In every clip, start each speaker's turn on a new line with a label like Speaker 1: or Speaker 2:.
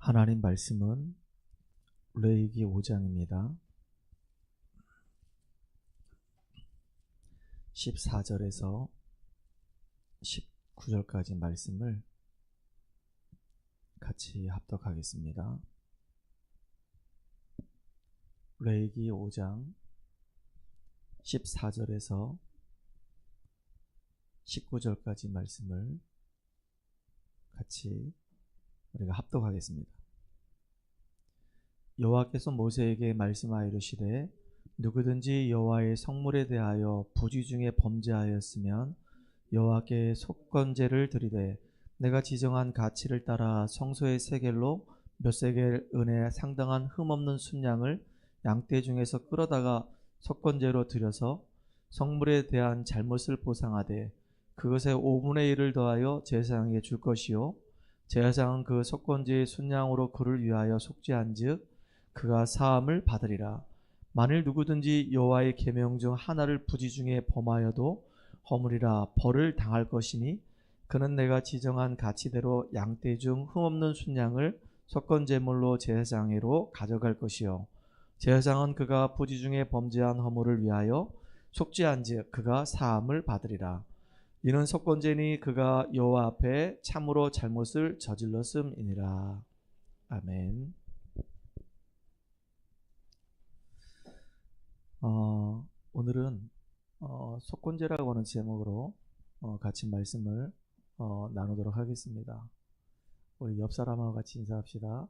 Speaker 1: 하나님 말씀은 레위기 5장입니다. 14절에서 19절까지 말씀을 같이 합독하겠습니다. 레위기 5장 14절에서 19절까지 말씀을 같이 우리가 합독하겠습니다. 여호와께서 모세에게 말씀하여 이르시되 누구든지 여호와의 성물에 대하여 부지 중에 범죄하였으면 여호와께 속건제를 드리되 내가 지정한 가치를 따라 성소의 세겔로 몇 세겔 은에 상당한 흠없는 순양을 양떼 중에서 끌어다가 속건제로 드려서 성물에 대한 잘못을 보상하되 그것의 5분의 1을 더하여 제사장에게 줄 것이요 제사장은 그 속건제의 순양으로 그를 위하여 속죄한즉 그가 사함을 받으리라. 만일 누구든지 여호와의 계명 중 하나를 부지 중에 범하여도 허물이라 벌을 당할 것이니 그는 내가 지정한 가치대로 양떼 중 흠없는 순양을 속건제물로 제사장에게로 가져갈 것이요 제사장은 그가 부지 중에 범죄한 허물을 위하여 속죄한즉 그가 사함을 받으리라. 이는 속건제니 그가 여호와 앞에 참으로 잘못을 저질렀음이니라. 아멘. 오늘은 속건제라고 하는 제목으로 같이 말씀을 나누도록 하겠습니다. 우리 옆 사람하고 같이 인사합시다.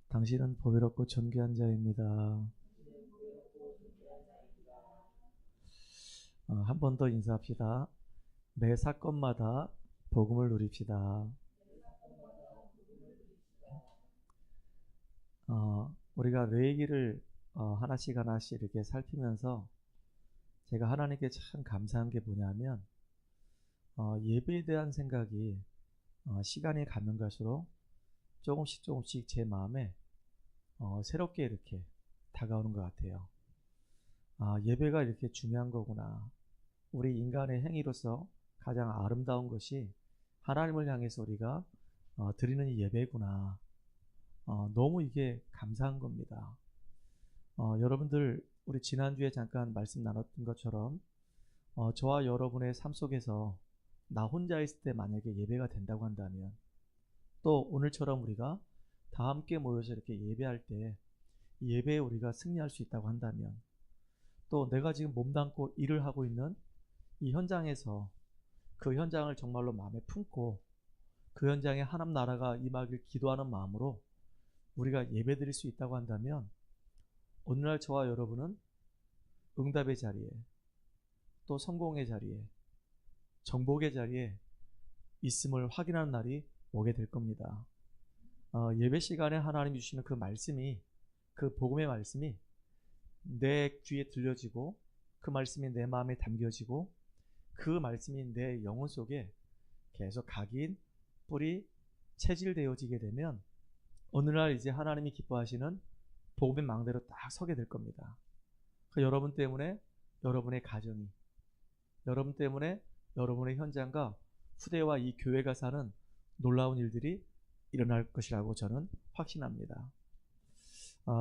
Speaker 1: 당신은 보배롭고 존귀한 자입니다. 한 번 더 인사합시다. 매 사건마다 복음을 누립시다. 우리가 레위기를 하나씩 이렇게 살피면서 제가 하나님께 참 감사한 게 뭐냐면 예배에 대한 생각이 시간이 가면 갈수록 조금씩 제 마음에 새롭게 이렇게 다가오는 것 같아요. 예배가 이렇게 중요한 거구나. 우리 인간의 행위로서 가장 아름다운 것이 하나님을 향해서 우리가 드리는 이 예배구나. 너무 이게 감사한 겁니다. 여러분들 우리 지난주에 잠깐 말씀 나눴던 것처럼 저와 여러분의 삶 속에서 나 혼자 있을 때 만약에 예배가 된다고 한다면 또 오늘처럼 우리가 다 함께 모여서 이렇게 예배할 때 예배에 우리가 승리할 수 있다고 한다면 또 내가 지금 몸담고 일을 하고 있는 이 현장에서 그 현장을 정말로 마음에 품고 그 현장에 하나님 나라가 임하길 기도하는 마음으로 우리가 예배 드릴 수 있다고 한다면 오늘날 저와 여러분은 응답의 자리에 또 성공의 자리에 정복의 자리에 있음을 확인하는 날이 오게 될 겁니다. 예배 시간에 하나님 주시는 그 말씀이 그 복음의 말씀이 내 귀에 들려지고 그 말씀이 내 마음에 담겨지고 그 말씀이 내 영혼 속에 계속 각인 뿌리 체질되어지게 되면 오늘날 이제 하나님이 기뻐하시는 복음의 망대로 딱 서게 될 겁니다. 여러분 때문에 여러분의 가정이, 여러분 때문에 여러분의 현장과 후대와 이 교회가 사는 놀라운 일들이 일어날 것이라고 저는 확신합니다.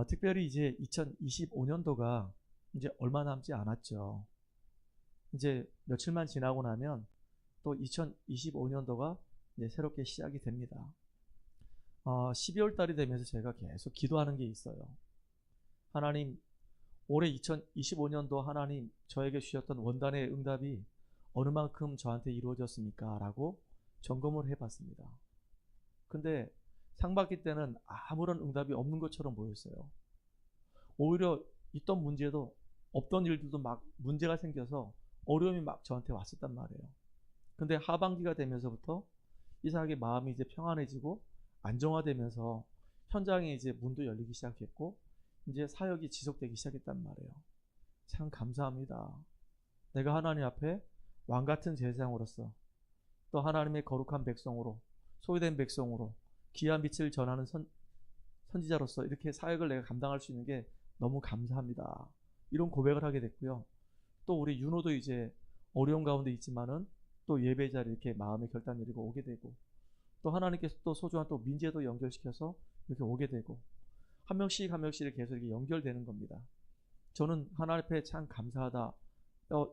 Speaker 1: 특별히 이제 2025년도가 이제 얼마 남지 않았죠. 이제 며칠만 지나고 나면 또 2025년도가 이제 새롭게 시작이 됩니다. 12월 달이 되면서 제가 계속 기도하는 게 있어요. 하나님, 올해 2025년도 하나님 저에게 주셨던 원단의 응답이 어느 만큼 저한테 이루어졌습니까? 라고 점검을 해봤습니다. 근데 상반기 때는 아무런 응답이 없는 것처럼 보였어요. 오히려 있던 문제도 없던 일들도 막 문제가 생겨서 어려움이 막 저한테 왔었단 말이에요. 근데 하반기가 되면서부터 이상하게 마음이 이제 평안해지고 안정화되면서 현장에 이제 문도 열리기 시작했고 이제 사역이 지속되기 시작했단 말이에요. 참 감사합니다. 내가 하나님 앞에 왕같은 제사장으로서 또 하나님의 거룩한 백성으로 소유된 백성으로 귀한 빛을 전하는 선지자로서 이렇게 사역을 내가 감당할 수 있는 게 너무 감사합니다. 이런 고백을 하게 됐고요. 또 우리 윤호도 이제 어려운 가운데 있지만은 또 예배 자리에 이렇게 마음의 결단 내리고 오게 되고 또 하나님께서 또 소중한 또 민재도 연결시켜서 이렇게 오게 되고 한 명씩 한 명씩 계속 이렇게 연결되는 겁니다. 저는 하나님 앞에 참 감사하다.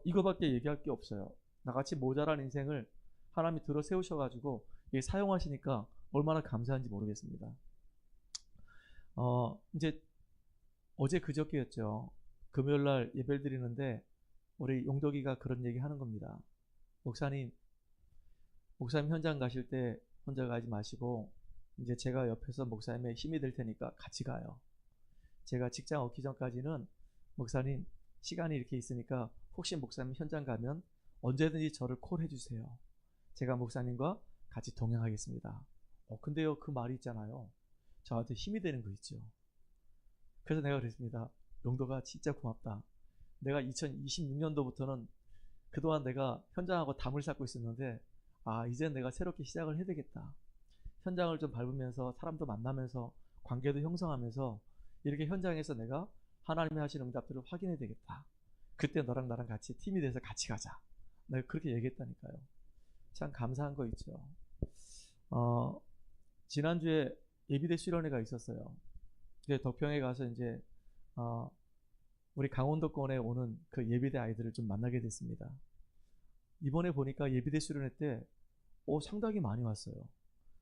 Speaker 1: 이거밖에 얘기할 게 없어요. 나같이 모자란 인생을 하나님이 들어 세우셔가지고 사용하시니까 얼마나 감사한지 모르겠습니다. 이제 어제 그저께였죠. 금요일날 예배를 드리는데 우리 용덕이가 그런 얘기 하는 겁니다. 목사님 현장 가실 때 혼자 가지 마시고 이제 제가 옆에서 목사님의 힘이 될 테니까 같이 가요. 제가 직장 얻기 전까지는 목사님 시간이 이렇게 있으니까 혹시 목사님 현장 가면 언제든지 저를 콜해 주세요. 제가 목사님과 같이 동행하겠습니다. 근데요, 그 말이 있잖아요. 저한테 힘이 되는 거 있죠. 그래서 내가 그랬습니다. 용도가 진짜 고맙다. 내가 2026년도부터는 그동안 내가 현장하고 담을 쌓고 있었는데 이제 내가 새롭게 시작을 해야 되겠다. 현장을 좀 밟으면서 사람도 만나면서 관계도 형성하면서 이렇게 현장에서 내가 하나님이 하시는 응답들을 확인해야 되겠다. 그때 너랑 나랑 같이 팀이 돼서 같이 가자. 내가 그렇게 얘기했다니까요. 참 감사한 거 있죠. 지난주에 예비대 수련회가 있었어요. 이제 덕평에 가서 이제 우리 강원도권에 오는 그 예비대 아이들을 좀 만나게 됐습니다. 이번에 보니까 예비대 수련회 때 상당히 많이 왔어요.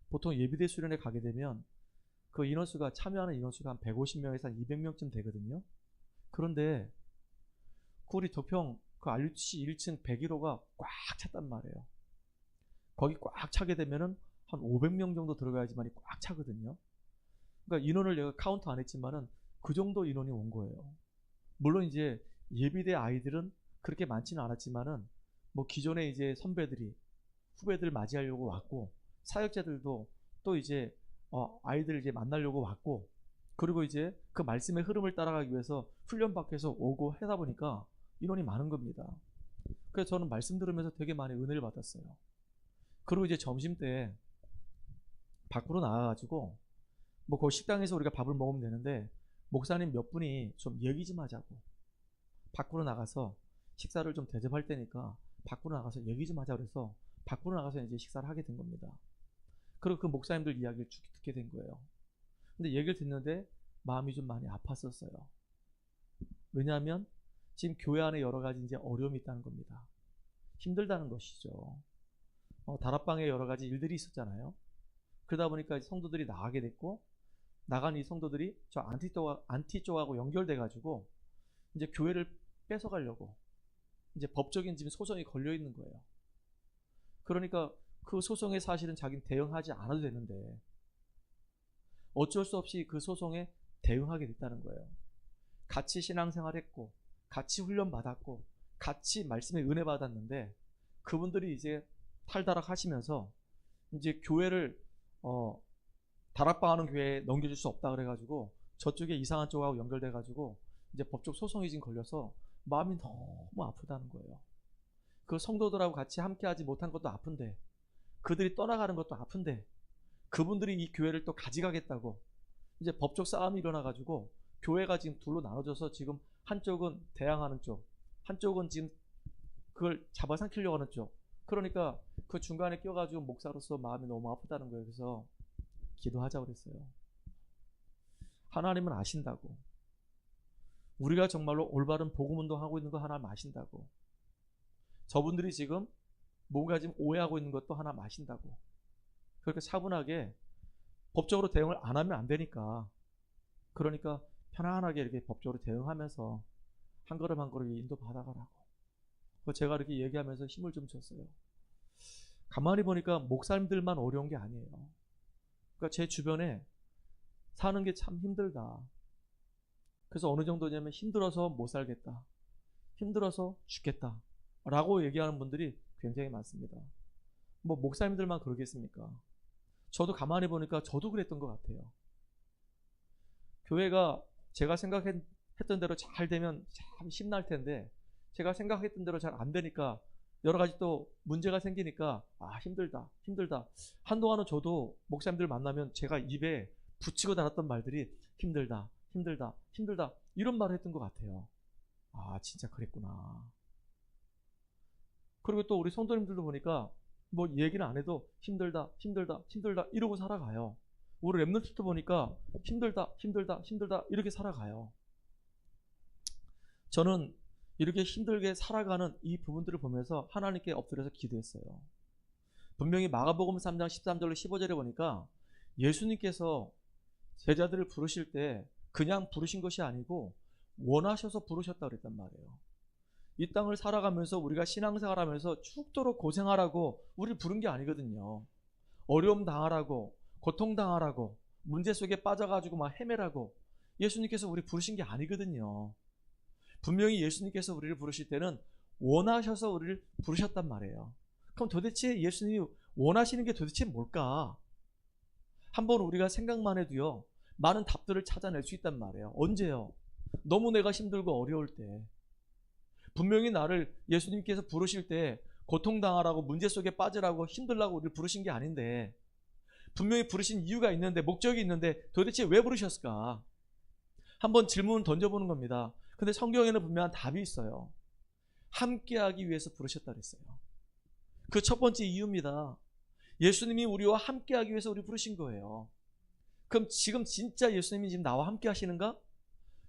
Speaker 1: 보통 예비대 수련회 가게 되면 그 인원수가 참여하는 인원수가 한 150명에서 한 200명쯤 되거든요. 그런데 그 우리 덕평 그 RUTC 1층 101호가 꽉 찼단 말이에요. 거기 꽉 차게 되면은 한 500명 정도 들어가야지만이 꽉 차거든요. 그러니까 인원을 내가 카운트 안 했지만은 그 정도 인원이 온 거예요. 물론 이제 예비대 아이들은 그렇게 많지는 않았지만은 뭐 기존에 이제 선배들이 후배들 맞이하려고 왔고 사역자들도 또 이제 아이들 이제 만나려고 왔고 그리고 이제 그 말씀의 흐름을 따라가기 위해서 훈련 밖에서 오고 하다 보니까 인원이 많은 겁니다. 그래서 저는 말씀 들으면서 되게 많이 은혜를 받았어요. 그리고 이제 점심 때 밖으로 나가가지고 뭐 그 식당에서 우리가 밥을 먹으면 되는데 목사님 몇 분이 좀 얘기 좀 하자고 밖으로 나가서 식사를 좀 대접할 때니까 밖으로 나가서 얘기 좀 하자 그래서 밖으로 나가서 이제 식사를 하게 된 겁니다. 그리고 그 목사님들 이야기를 쭉 듣게 된 거예요. 근데 얘기를 듣는데 마음이 좀 많이 아팠었어요. 왜냐하면 지금 교회 안에 여러 가지 이제 어려움이 있다는 겁니다. 힘들다는 것이죠. 다락방에 여러 가지 일들이 있었잖아요. 그러다 보니까 성도들이 나가게 됐고 나간 이 성도들이 저 안티 쪽하고 연결돼 가지고 이제 교회를 뺏어가려고 이제 법적인 지금 소송이 걸려 있는 거예요. 그러니까 그 소송에 사실은 자기는 대응하지 않아도 되는데 어쩔 수 없이 그 소송에 대응하게 됐다는 거예요. 같이 신앙생활했고 같이 훈련 받았고 같이 말씀에 은혜 받았는데 그분들이 이제 탈다락 하시면서 이제 교회를 다락방 하는 교회에 넘겨줄 수 없다 그래가지고 저쪽에 이상한 쪽하고 연결돼가지고 이제 법적 소송이 지금 걸려서 마음이 너무 아프다는 거예요. 그 성도들하고 같이 함께하지 못한 것도 아픈데 그들이 떠나가는 것도 아픈데 그분들이 이 교회를 또 가져가겠다고 이제 법적 싸움이 일어나가지고 교회가 지금 둘로 나눠져서 지금 한쪽은 대항하는 쪽, 한쪽은 지금 그걸 잡아삼키려고 하는 쪽. 그러니까 그 중간에 껴가지고 목사로서 마음이 너무 아프다는 거예요. 그래서 기도하자고 그랬어요. 하나님은 아신다고. 우리가 정말로 올바른 복음운동하고 있는 거 하나님 아신다고. 저분들이 지금 뭔가 지금 오해하고 있는 것도 하나님 아신다고. 그렇게 차분하게 법적으로 대응을 안 하면 안 되니까 그러니까 편안하게 이렇게 법적으로 대응하면서 한 걸음 한 걸음 인도 받아가라고. 제가 이렇게 얘기하면서 힘을 좀 줬어요. 가만히 보니까 목사님들만 어려운 게 아니에요. 그러니까 제 주변에 사는 게 참 힘들다. 그래서 어느 정도냐면 힘들어서 못 살겠다. 힘들어서 죽겠다. 라고 얘기하는 분들이 굉장히 많습니다. 뭐 목사님들만 그러겠습니까? 저도 가만히 보니까 저도 그랬던 것 같아요. 교회가 제가 생각했던 대로 잘 되면 참 힘날 텐데 제가 생각했던 대로 잘 안 되니까 여러 가지 또 문제가 생기니까 힘들다. 한동안은 저도 목사님들 만나면 제가 입에 붙이고 다녔던 말들이 힘들다 이런 말을 했던 것 같아요. 진짜 그랬구나. 그리고 또 우리 성도님들도 보니까 뭐 얘기는 안 해도 힘들다, 힘들다, 힘들다 이러고 살아가요. 우리 랩런트도 보니까 힘들다, 힘들다, 힘들다 이렇게 살아가요. 저는 이렇게 힘들게 살아가는 이 부분들을 보면서 하나님께 엎드려서 기도했어요. 분명히 마가복음 3장 13절로 15절에 보니까 예수님께서 제자들을 부르실 때 그냥 부르신 것이 아니고 원하셔서 부르셨다고 그랬단 말이에요. 이 땅을 살아가면서 우리가 신앙생활하면서 죽도록 고생하라고 우리를 부른 게 아니거든요. 어려움 당하라고, 고통 당하라고, 문제 속에 빠져가지고 막 헤매라고 예수님께서 우리 부르신 게 아니거든요. 분명히 예수님께서 우리를 부르실 때는 원하셔서 우리를 부르셨단 말이에요. 그럼 도대체 예수님이 원하시는 게 도대체 뭘까? 한번 우리가 생각만 해도요, 많은 답들을 찾아낼 수 있단 말이에요. 언제요? 너무 내가 힘들고 어려울 때. 분명히 나를 예수님께서 부르실 때 고통당하라고, 문제 속에 빠지라고, 힘들라고 우리를 부르신 게 아닌데, 분명히 부르신 이유가 있는데, 목적이 있는데 도대체 왜 부르셨을까? 한번 질문을 던져보는 겁니다. 근데 성경에는 분명한 답이 있어요. 함께하기 위해서 부르셨다 그랬어요. 그 첫 번째 이유입니다. 예수님이 우리와 함께하기 위해서 우리 부르신 거예요. 그럼 지금 진짜 예수님이 지금 나와 함께 하시는가?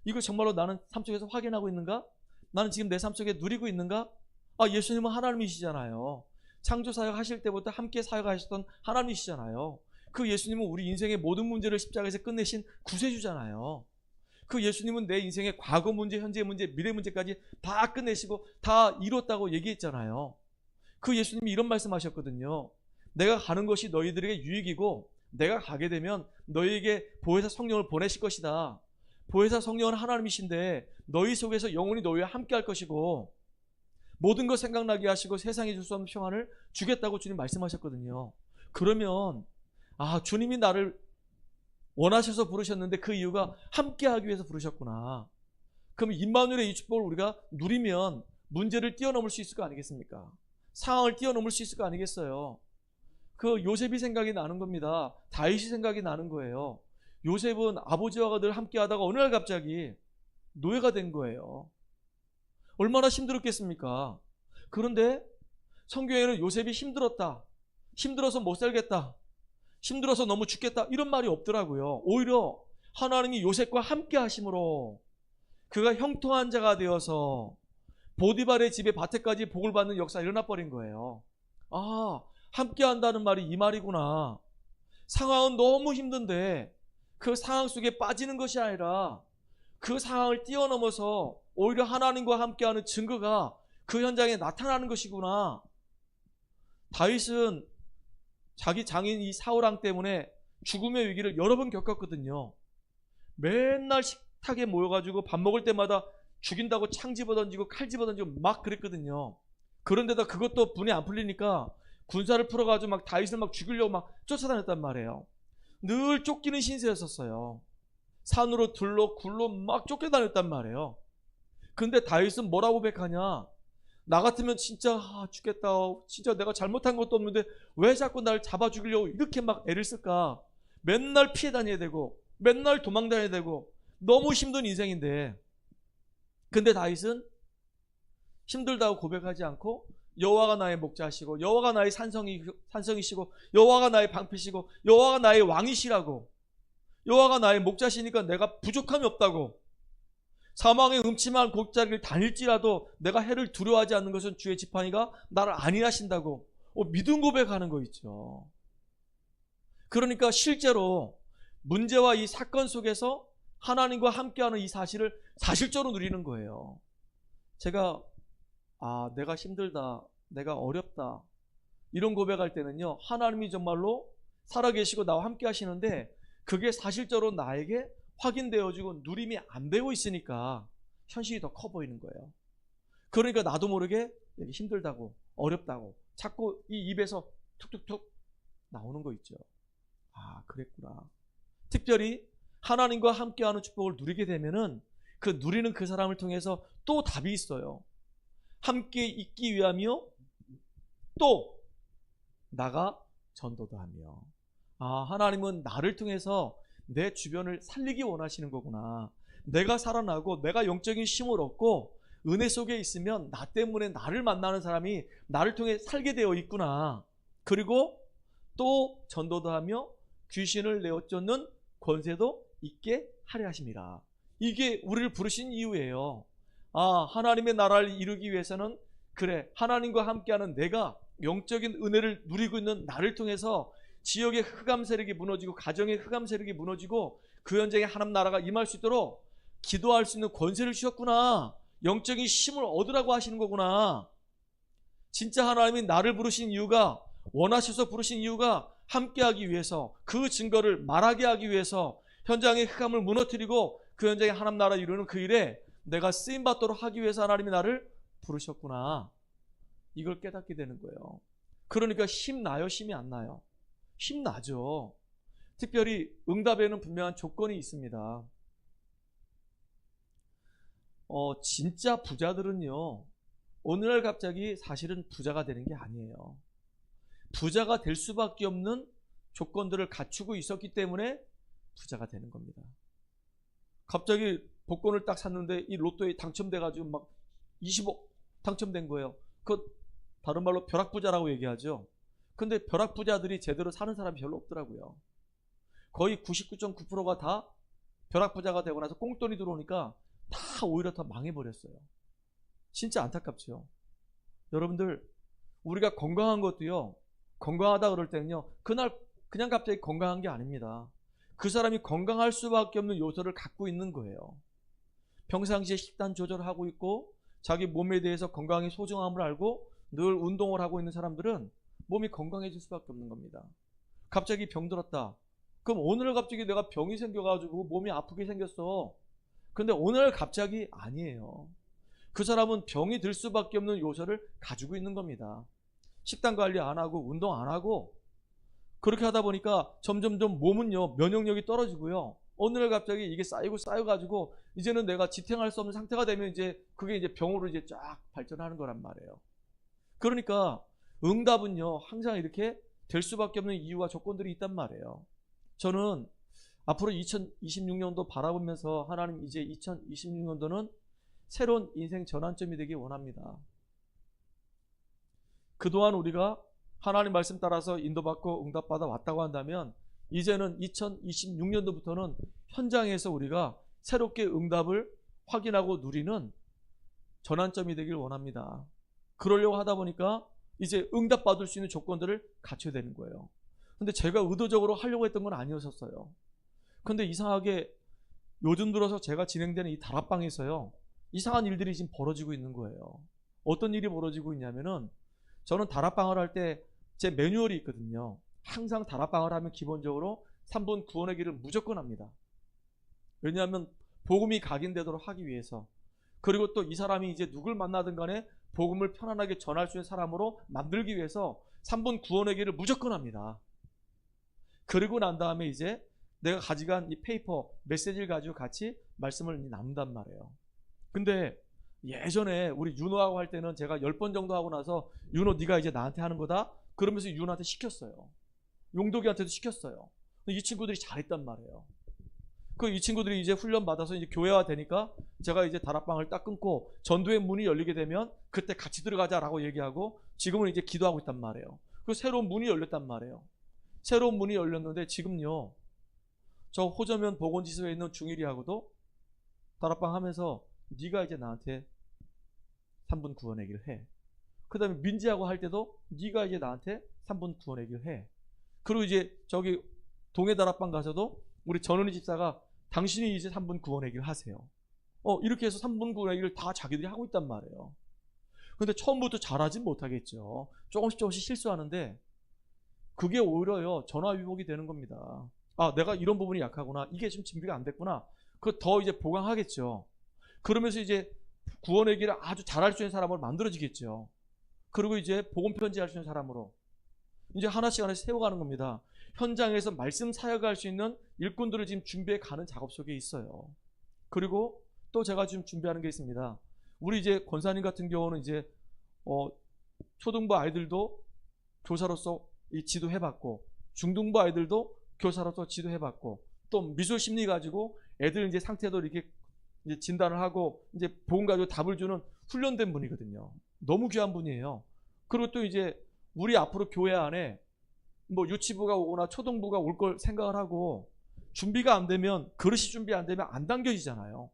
Speaker 1: 이거 정말로 나는 삶 속에서 확인하고 있는가? 나는 지금 내 삶 속에 누리고 있는가? 아, 예수님은 하나님이시잖아요. 창조 사역 하실 때부터 함께 사역하셨던 하나님이시잖아요. 그 예수님은 우리 인생의 모든 문제를 십자가에서 끝내신 구세주잖아요. 그 예수님은 내 인생의 과거 문제, 현재 문제, 미래 문제까지 다 끝내시고 다 이뤘다고 얘기했잖아요. 그 예수님이 이런 말씀하셨거든요. 내가 가는 것이 너희들에게 유익이고 내가 가게 되면 너희에게 보혜사 성령을 보내실 것이다. 보혜사 성령은 하나님이신데 너희 속에서 영원히 너희와 함께 할 것이고 모든 것 생각나게 하시고 세상에 줄 수 없는 평안을 주겠다고 주님 말씀하셨거든요. 그러면 주님이 나를 원하셔서 부르셨는데 그 이유가 함께하기 위해서 부르셨구나. 그럼 임마누엘의 이 축복을 우리가 누리면 문제를 뛰어넘을 수 있을 거 아니겠습니까? 상황을 뛰어넘을 수 있을 거 아니겠어요? 그 요셉이 생각이 나는 겁니다. 다윗이 생각이 나는 거예요. 요셉은 아버지와 늘 함께하다가 어느 날 갑자기 노예가 된 거예요. 얼마나 힘들었겠습니까? 그런데 성경에는 요셉이 힘들었다, 힘들어서 못 살겠다, 힘들어서 너무 죽겠다 이런 말이 없더라고요. 오히려 하나님이 요셉과 함께 하심으로 그가 형통한 자가 되어서 보디발의 집에 밭에까지 복을 받는 역사가 일어나 버린 거예요. 함께 한다는 말이 이 말이구나. 상황은 너무 힘든데 그 상황 속에 빠지는 것이 아니라 그 상황을 뛰어넘어서 오히려 하나님과 함께하는 증거가 그 현장에 나타나는 것이구나. 다윗은 자기 장인 이 사울왕 때문에 죽음의 위기를 여러 번 겪었거든요. 맨날 식탁에 모여가지고 밥 먹을 때마다 죽인다고 창 집어던지고 칼 집어던지고 막 그랬거든요. 그런데다 그것도 분이 안 풀리니까 군사를 풀어가지고 막 다윗을 막 죽이려고 막 쫓아다녔단 말이에요. 늘 쫓기는 신세였었어요. 산으로 들로 굴로 막 쫓겨다녔단 말이에요. 근데 다윗은 뭐라고 고백하냐? 나 같으면 진짜 죽겠다. 진짜 내가 잘못한 것도 없는데 왜 자꾸 날 잡아 죽이려고 이렇게 막 애를 쓸까? 맨날 피해 다녀야 되고 맨날 도망 다녀야 되고 너무 힘든 인생인데, 근데 다윗은 힘들다고 고백하지 않고 여호와가 나의 목자시고 여호와가 나의 산성이시고 여호와가 나의 방패시고 여호와가 나의 왕이시라고, 여호와가 나의 목자시니까 내가 부족함이 없다고, 사망의 음침한 골짜기를 다닐지라도 내가 해를 두려워하지 않는 것은 주의 지팡이가 나를 안위하신다고 믿음 고백하는 거 있죠. 그러니까 실제로 문제와 이 사건 속에서 하나님과 함께하는 이 사실을 사실적으로 누리는 거예요. 제가 내가 힘들다, 내가 어렵다 이런 고백할 때는요, 하나님이 정말로 살아계시고 나와 함께 하시는데 그게 사실적으로 나에게 확인되어지고 누림이 안 되고 있으니까 현실이 더 커 보이는 거예요. 그러니까 나도 모르게 힘들다고 어렵다고 자꾸 이 입에서 툭툭툭 나오는 거 있죠. 그랬구나. 특별히 하나님과 함께하는 축복을 누리게 되면은 그 누리는 그 사람을 통해서 또 답이 있어요. 함께 있기 위함이요 또 나가 전도도 하며. 하나님은 나를 통해서 내 주변을 살리기 원하시는 거구나. 내가 살아나고 내가 영적인 힘을 얻고 은혜 속에 있으면 나 때문에 나를 만나는 사람이 나를 통해 살게 되어 있구나. 그리고 또 전도도 하며 귀신을 내어 쫓는 권세도 있게 하려 하심이라. 이게 우리를 부르신 이유예요. 하나님의 나라를 이루기 위해서는 그래, 하나님과 함께하는 내가 영적인 은혜를 누리고 있는 나를 통해서 지역의 흑암 세력이 무너지고 가정의 흑암 세력이 무너지고 그 현장에 하나님 나라가 임할 수 있도록 기도할 수 있는 권세를 주셨구나. 영적인 힘을 얻으라고 하시는 거구나. 진짜 하나님이 나를 부르신 이유가, 원하셔서 부르신 이유가 함께하기 위해서, 그 증거를 말하게 하기 위해서, 현장의 흑암을 무너뜨리고 그 현장에 하나님 나라 이루는 그 일에 내가 쓰임받도록 하기 위해서 하나님이 나를 부르셨구나. 이걸 깨닫게 되는 거예요. 그러니까 힘나요? 힘이 안 나요? 힘나죠. 특별히 응답에는 분명한 조건이 있습니다. 진짜 부자들은요, 오늘날 갑자기 사실은 부자가 되는 게 아니에요. 부자가 될 수밖에 없는 조건들을 갖추고 있었기 때문에 부자가 되는 겁니다. 갑자기 복권을 딱 샀는데 이 로또에 당첨돼가지고 막 20억 당첨된 거예요. 그 다른 말로 벼락부자라고 얘기하죠. 근데 벼락부자들이 제대로 사는 사람이 별로 없더라고요. 거의 99.9%가 다 벼락부자가 되고 나서 꽁돈이 들어오니까 다 오히려 더 망해버렸어요. 진짜 안타깝죠. 여러분들, 우리가 건강한 것도요, 건강하다 그럴 때는요, 그날 그냥 갑자기 건강한 게 아닙니다. 그 사람이 건강할 수밖에 없는 요소를 갖고 있는 거예요. 평상시에 식단 조절하고 있고 자기 몸에 대해서 건강의 소중함을 알고 늘 운동을 하고 있는 사람들은 몸이 건강해질 수밖에 없는 겁니다. 갑자기 병들었다. 그럼 오늘 갑자기 내가 병이 생겨가지고 몸이 아프게 생겼어. 근데 오늘 갑자기 아니에요. 그 사람은 병이 들 수밖에 없는 요소를 가지고 있는 겁니다. 식단 관리 안 하고 운동 안 하고 그렇게 하다 보니까 점점점 몸은요, 면역력이 떨어지고요. 어느 날 갑자기 이게 쌓여가지고 이제는 내가 지탱할 수 없는 상태가 되면 이제 그게 이제 병으로 이제 쫙 발전하는 거란 말이에요. 그러니까 응답은요, 항상 이렇게 될 수밖에 없는 이유와 조건들이 있단 말이에요. 저는 앞으로 2026년도 바라보면서 하나님, 이제 2026년도는 새로운 인생 전환점이 되길 원합니다. 그동안 우리가 하나님 말씀 따라서 인도받고 응답받아 왔다고 한다면 이제는 2026년도부터는 현장에서 우리가 새롭게 응답을 확인하고 누리는 전환점이 되길 원합니다. 그러려고 하다 보니까 이제 응답받을 수 있는 조건들을 갖춰야 되는 거예요. 근데 제가 의도적으로 하려고 했던 건 아니었었어요. 근데 이상하게 요즘 들어서 제가 진행되는 이 다락방에서요, 이상한 일들이 지금 벌어지고 있는 거예요. 어떤 일이 벌어지고 있냐면은, 저는 다락방을 할 때 제 매뉴얼이 있거든요. 항상 다락방을 하면 기본적으로 3분 구원의 길을 무조건 합니다. 왜냐하면 복음이 각인되도록 하기 위해서, 그리고 또 이 사람이 이제 누굴 만나든 간에 복음을 편안하게 전할 수 있는 사람으로 만들기 위해서 3분 구원의 길을 무조건 합니다. 그리고 난 다음에 이제 내가 가져간 이 페이퍼, 메시지를 가지고 같이 말씀을 나눈단 말이에요. 근데 예전에 우리 윤호하고 할 때는 제가 10번 정도 하고 나서 윤호 네가 이제 나한테 하는 거다? 그러면서 윤호한테 시켰어요. 용독이한테도 시켰어요. 이 친구들이 잘했단 말이에요. 이 친구들이 이제 훈련 받아서 이제 교회화 되니까 제가 이제 다락방을 딱 끊고 전도의 문이 열리게 되면 그때 같이 들어가자라고 얘기하고 지금은 이제 기도하고 있단 말이에요. 새로운 문이 열렸단 말이에요. 새로운 문이 열렸는데 지금요, 저 호저면 보건지소에 있는 중일이하고도 다락방 하면서 네가 이제 나한테 3분 구원의 길을 해. 그 다음에 민지하고 할 때도 네가 이제 나한테 3분 구원의 길을 해. 그리고 이제 저기 동해 다락방 가서도 우리 전은희 집사가 당신이 이제 3분 구원의 길을 하세요. 이렇게 해서 3분 구원의 길을 다 자기들이 하고 있단 말이에요. 근데 처음부터 잘하진 못하겠죠. 조금씩 실수하는데 그게 오히려요, 전화위복이 되는 겁니다. 내가 이런 부분이 약하구나. 이게 좀 준비가 안 됐구나. 그거 더 이제 보강하겠죠. 그러면서 이제 구원의 길을 아주 잘할 수 있는 사람으로 만들어지겠죠. 그리고 이제 복음 편지할 수 있는 사람으로 이제 하나씩 세워가는 겁니다. 현장에서 말씀 사역할 수 있는 일꾼들을 지금 준비해 가는 작업 속에 있어요. 그리고 또 제가 지금 준비하는 게 있습니다. 우리 이제 권사님 같은 경우는 이제 초등부 아이들도 교사로서 지도해봤고, 중등부 아이들도 교사로서 지도해봤고, 또 미술 심리 가지고 애들 이제 상태도 이렇게 이제 진단을 하고 이제 복음 가지고 답을 주는 훈련된 분이거든요. 너무 귀한 분이에요. 그리고 또 이제 우리 앞으로 교회 안에 뭐 유치부가 오거나 초등부가 올 걸 생각을 하고 준비가 안 되면 그릇이 준비 안 되면 안 당겨지잖아요.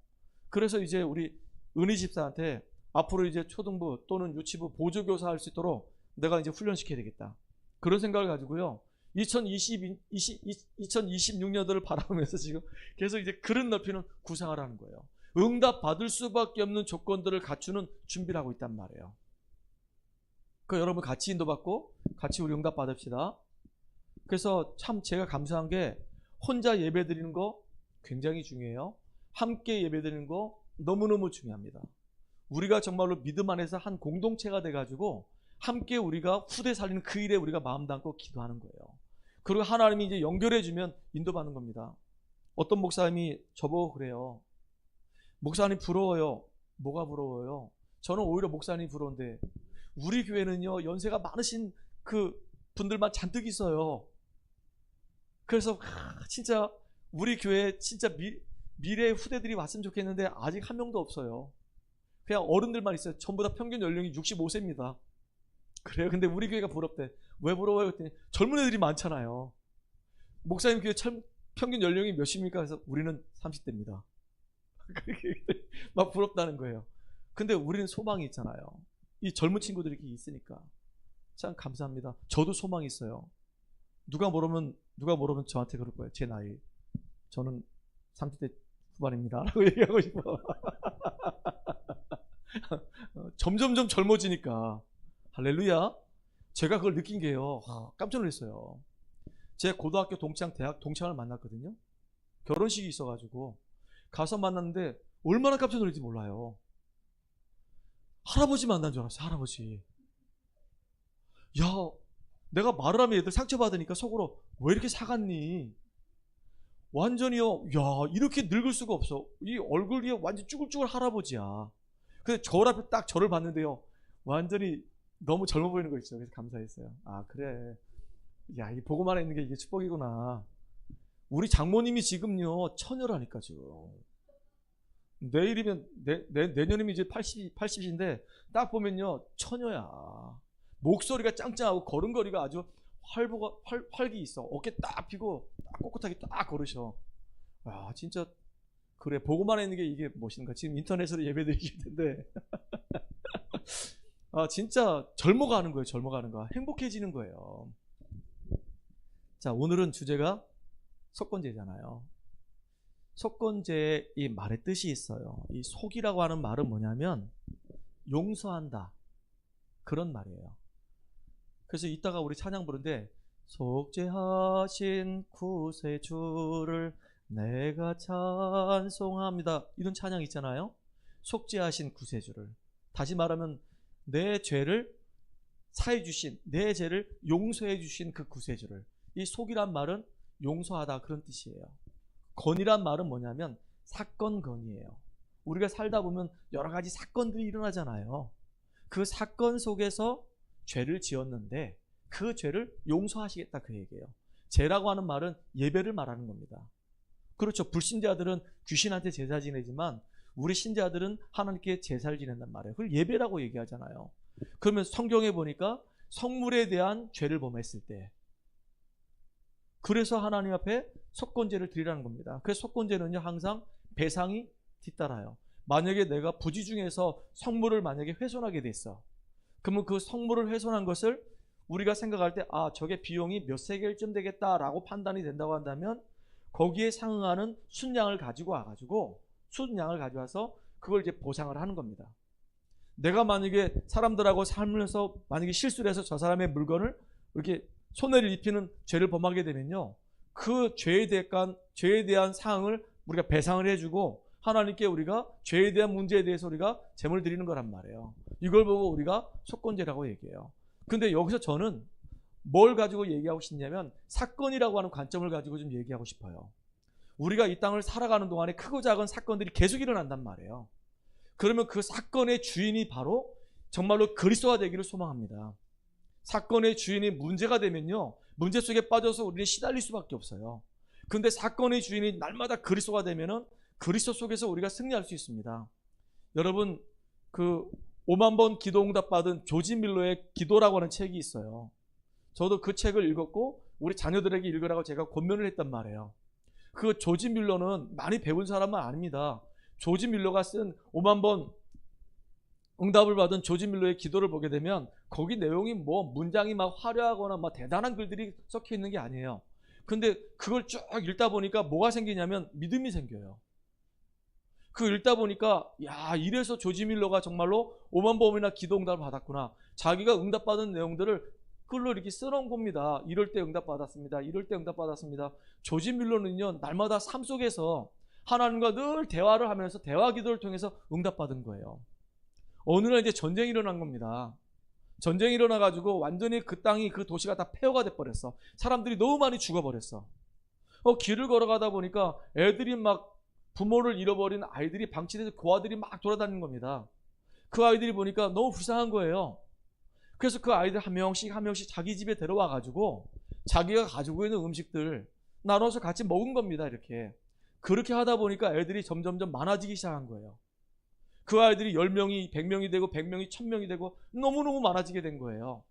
Speaker 1: 그래서 이제 우리 은희 집사한테 앞으로 이제 초등부 또는 유치부 보조교사 할 수 있도록 내가 이제 훈련시켜야 되겠다. 그런 생각을 가지고요. 2026년도를 바라보면서 지금 계속 이제 그릇 넓히는 구상을 하는 거예요. 응답 받을 수밖에 없는 조건들을 갖추는 준비를 하고 있단 말이에요. 그 여러분 같이 인도받고 같이 우리 응답 받읍시다. 그래서 참 제가 감사한 게 혼자 예배 드리는 거 굉장히 중요해요. 함께 예배 드리는 거 너무너무 중요합니다. 우리가 정말로 믿음 안에서 한 공동체가 돼가지고 함께 우리가 후대 살리는 그 일에 우리가 마음 담고 기도하는 거예요. 그리고 하나님이 이제 연결해주면 인도받는 겁니다. 어떤 목사님이 저보고 그래요. 목사님 부러워요. 뭐가 부러워요? 저는 오히려 목사님이 부러운데 우리 교회는요 연세가 많으신 그 분들만 잔뜩 있어요. 그래서 진짜 우리 교회에 진짜 미래의 후대들이 왔으면 좋겠는데 아직 한 명도 없어요. 그냥 어른들만 있어요. 전부 다 평균 연령이 65세입니다. 그래요. 근데 우리 교회가 부럽대. 왜 부러워요? 그랬더니 젊은 애들이 많잖아요. 목사님 교회 평균 연령이 몇입니까? 그래서 우리는 30대입니다. 막 부럽다는 거예요. 근데 우리는 소망이 있잖아요. 이 젊은 친구들이 이렇게 있으니까 참 감사합니다. 저도 소망이 있어요. 누가 모르면 저한테 그럴 거예요. 제 나이. 저는 30대 후반입니다. 라고 얘기하고 싶어. 점점점 젊어지니까. 할렐루야. 제가 그걸 느낀 게요. 깜짝 놀랐어요. 제 고등학교 동창, 대학 동창을 만났거든요. 결혼식이 있어가지고 가서 만났는데 얼마나 깜짝 놀랄지 몰라요. 할아버지 만난 줄 알았어요. 할아버지. 야, 내가 말을 하면 애들 상처받으니까 속으로 왜 이렇게 사갔니? 완전히요. 야, 이렇게 늙을 수가 없어. 이 얼굴이 완전 쭈글쭈글 할아버지야. 근데 저를 앞에 딱 저를 봤는데요. 완전히 너무 젊어 보이는 거 있죠. 그래서 감사했어요. 아, 그래. 야, 이 보고만 있는 게 이게 축복이구나. 우리 장모님이 지금요 처녀라니까 지금. 내일이면 내년이면 이제 80인데 딱 보면요 처녀야. 목소리가 짱짱하고 걸음걸이가 아주 활기 있어. 어깨 딱 펴고 딱 꼿꼿하게 딱 걸으셔. 야, 진짜 그래. 보고만 있는 게 이게 멋있는가. 지금 인터넷으로 예배드리실 텐데 아, 진짜 젊어가는 거예요. 젊어가는 거. 행복해지는 거예요. 자, 오늘은 주제가 속건제잖아요. 속건제의 이 말의 뜻이 있어요. 이 속이라고 하는 말은 뭐냐면 용서한다, 그런 말이에요. 그래서 이따가 우리 찬양 부르는데 속죄하신 구세주를 내가 찬송합니다, 이런 찬양 있잖아요. 속죄하신 구세주를, 다시 말하면 내 죄를 사해 주신, 내 죄를 용서해 주신 그 구세주를. 이 속이란 말은 용서하다, 그런 뜻이에요. 건이란 말은 뭐냐면 사건건이에요. 우리가 살다 보면 여러 가지 사건들이 일어나잖아요. 그 사건 속에서 죄를 지었는데 그 죄를 용서하시겠다, 그 얘기예요. 죄라고 하는 말은 예배를 말하는 겁니다. 그렇죠. 불신자들은 귀신한테 제사 지내지만 우리 신자들은 하나님께 제사를 지낸단 말이에요. 그걸 예배라고 얘기하잖아요. 그러면 성경에 보니까 성물에 대한 죄를 범했을 때, 그래서 하나님 앞에 속건제를 드리라는 겁니다. 그래서 속건제는요 항상 배상이 뒤따라요. 만약에 내가 부지 중에서 성물을 만약에 훼손하게 됐어, 그러면 그 성물을 훼손한 것을 우리가 생각할 때 아, 저게 비용이 몇 세겔쯤 되겠다라고 판단이 된다고 한다면 거기에 상응하는 순양을 가지고 와가지고 순양을 가져와서 그걸 이제 보상을 하는 겁니다. 내가 만약에 사람들하고 살면서 만약에 실수를 해서 저 사람의 물건을 이렇게 손해를 입히는 죄를 범하게 되면요, 그 죄에 대한 사항을 우리가 배상을 해주고 하나님께 우리가 죄에 대한 문제에 대해서 우리가 제물을 드리는 거란 말이에요. 이걸 보고 우리가 속건제라고 얘기해요. 근데 여기서 저는 뭘 가지고 얘기하고 싶냐면 사건이라고 하는 관점을 가지고 좀 얘기하고 싶어요. 우리가 이 땅을 살아가는 동안에 크고 작은 사건들이 계속 일어난단 말이에요. 그러면 그 사건의 주인이 바로 정말로 그리스도가 되기를 소망합니다. 사건의 주인이 문제가 되면요, 문제 속에 빠져서 우리는 시달릴 수밖에 없어요. 근데 사건의 주인이 날마다 그리스도가 되면은 그리스도 속에서 우리가 승리할 수 있습니다. 여러분, 그 5만 번 기도 응답 받은 조지 밀러의 기도라고 하는 책이 있어요. 저도 그 책을 읽었고 우리 자녀들에게 읽으라고 제가 권면을 했단 말이에요. 그 조지 뮬러는 많이 배운 사람은 아닙니다. 조지 뮬러가 쓴 5만 번 응답을 받은 조지 뮬러의 기도를 보게 되면 거기 내용이 뭐 문장이 막 화려하거나 막 대단한 글들이 섞여 있는 게 아니에요. 근데 그걸 쭉 읽다 보니까 뭐가 생기냐면 믿음이 생겨요. 그 읽다 보니까 야, 이래서 조지 뮬러가 정말로 5만 번이나 기도 응답을 받았구나. 자기가 응답받은 내용들을 글로 이렇게 써놓은 겁니다. 이럴 때 응답받았습니다. 이럴 때 응답받았습니다. 조지 뮬러는요, 날마다 삶 속에서 하나님과 늘 대화를 하면서 대화 기도를 통해서 응답받은 거예요. 어느 날 이제 전쟁이 일어난 겁니다. 전쟁이 일어나가지고 완전히 그 땅이, 그 도시가 다 폐허가 돼버렸어. 사람들이 너무 많이 죽어버렸어. 길을 걸어가다 보니까 애들이 막 부모를 잃어버린 아이들이 방치돼서 고아들이 막 돌아다니는 겁니다. 그 아이들이 보니까 너무 불쌍한 거예요. 그래서 그 아이들 한 명씩 한 명씩 자기 집에 데려와가지고 자기가 가지고 있는 음식들 나눠서 같이 먹은 겁니다. 이렇게. 그렇게 하다 보니까 애들이 점점점 많아지기 시작한 거예요. 그 아이들이 10명이 100명이 되고 100명이 1000명이 되고 너무너무 많아지게 된 거예요.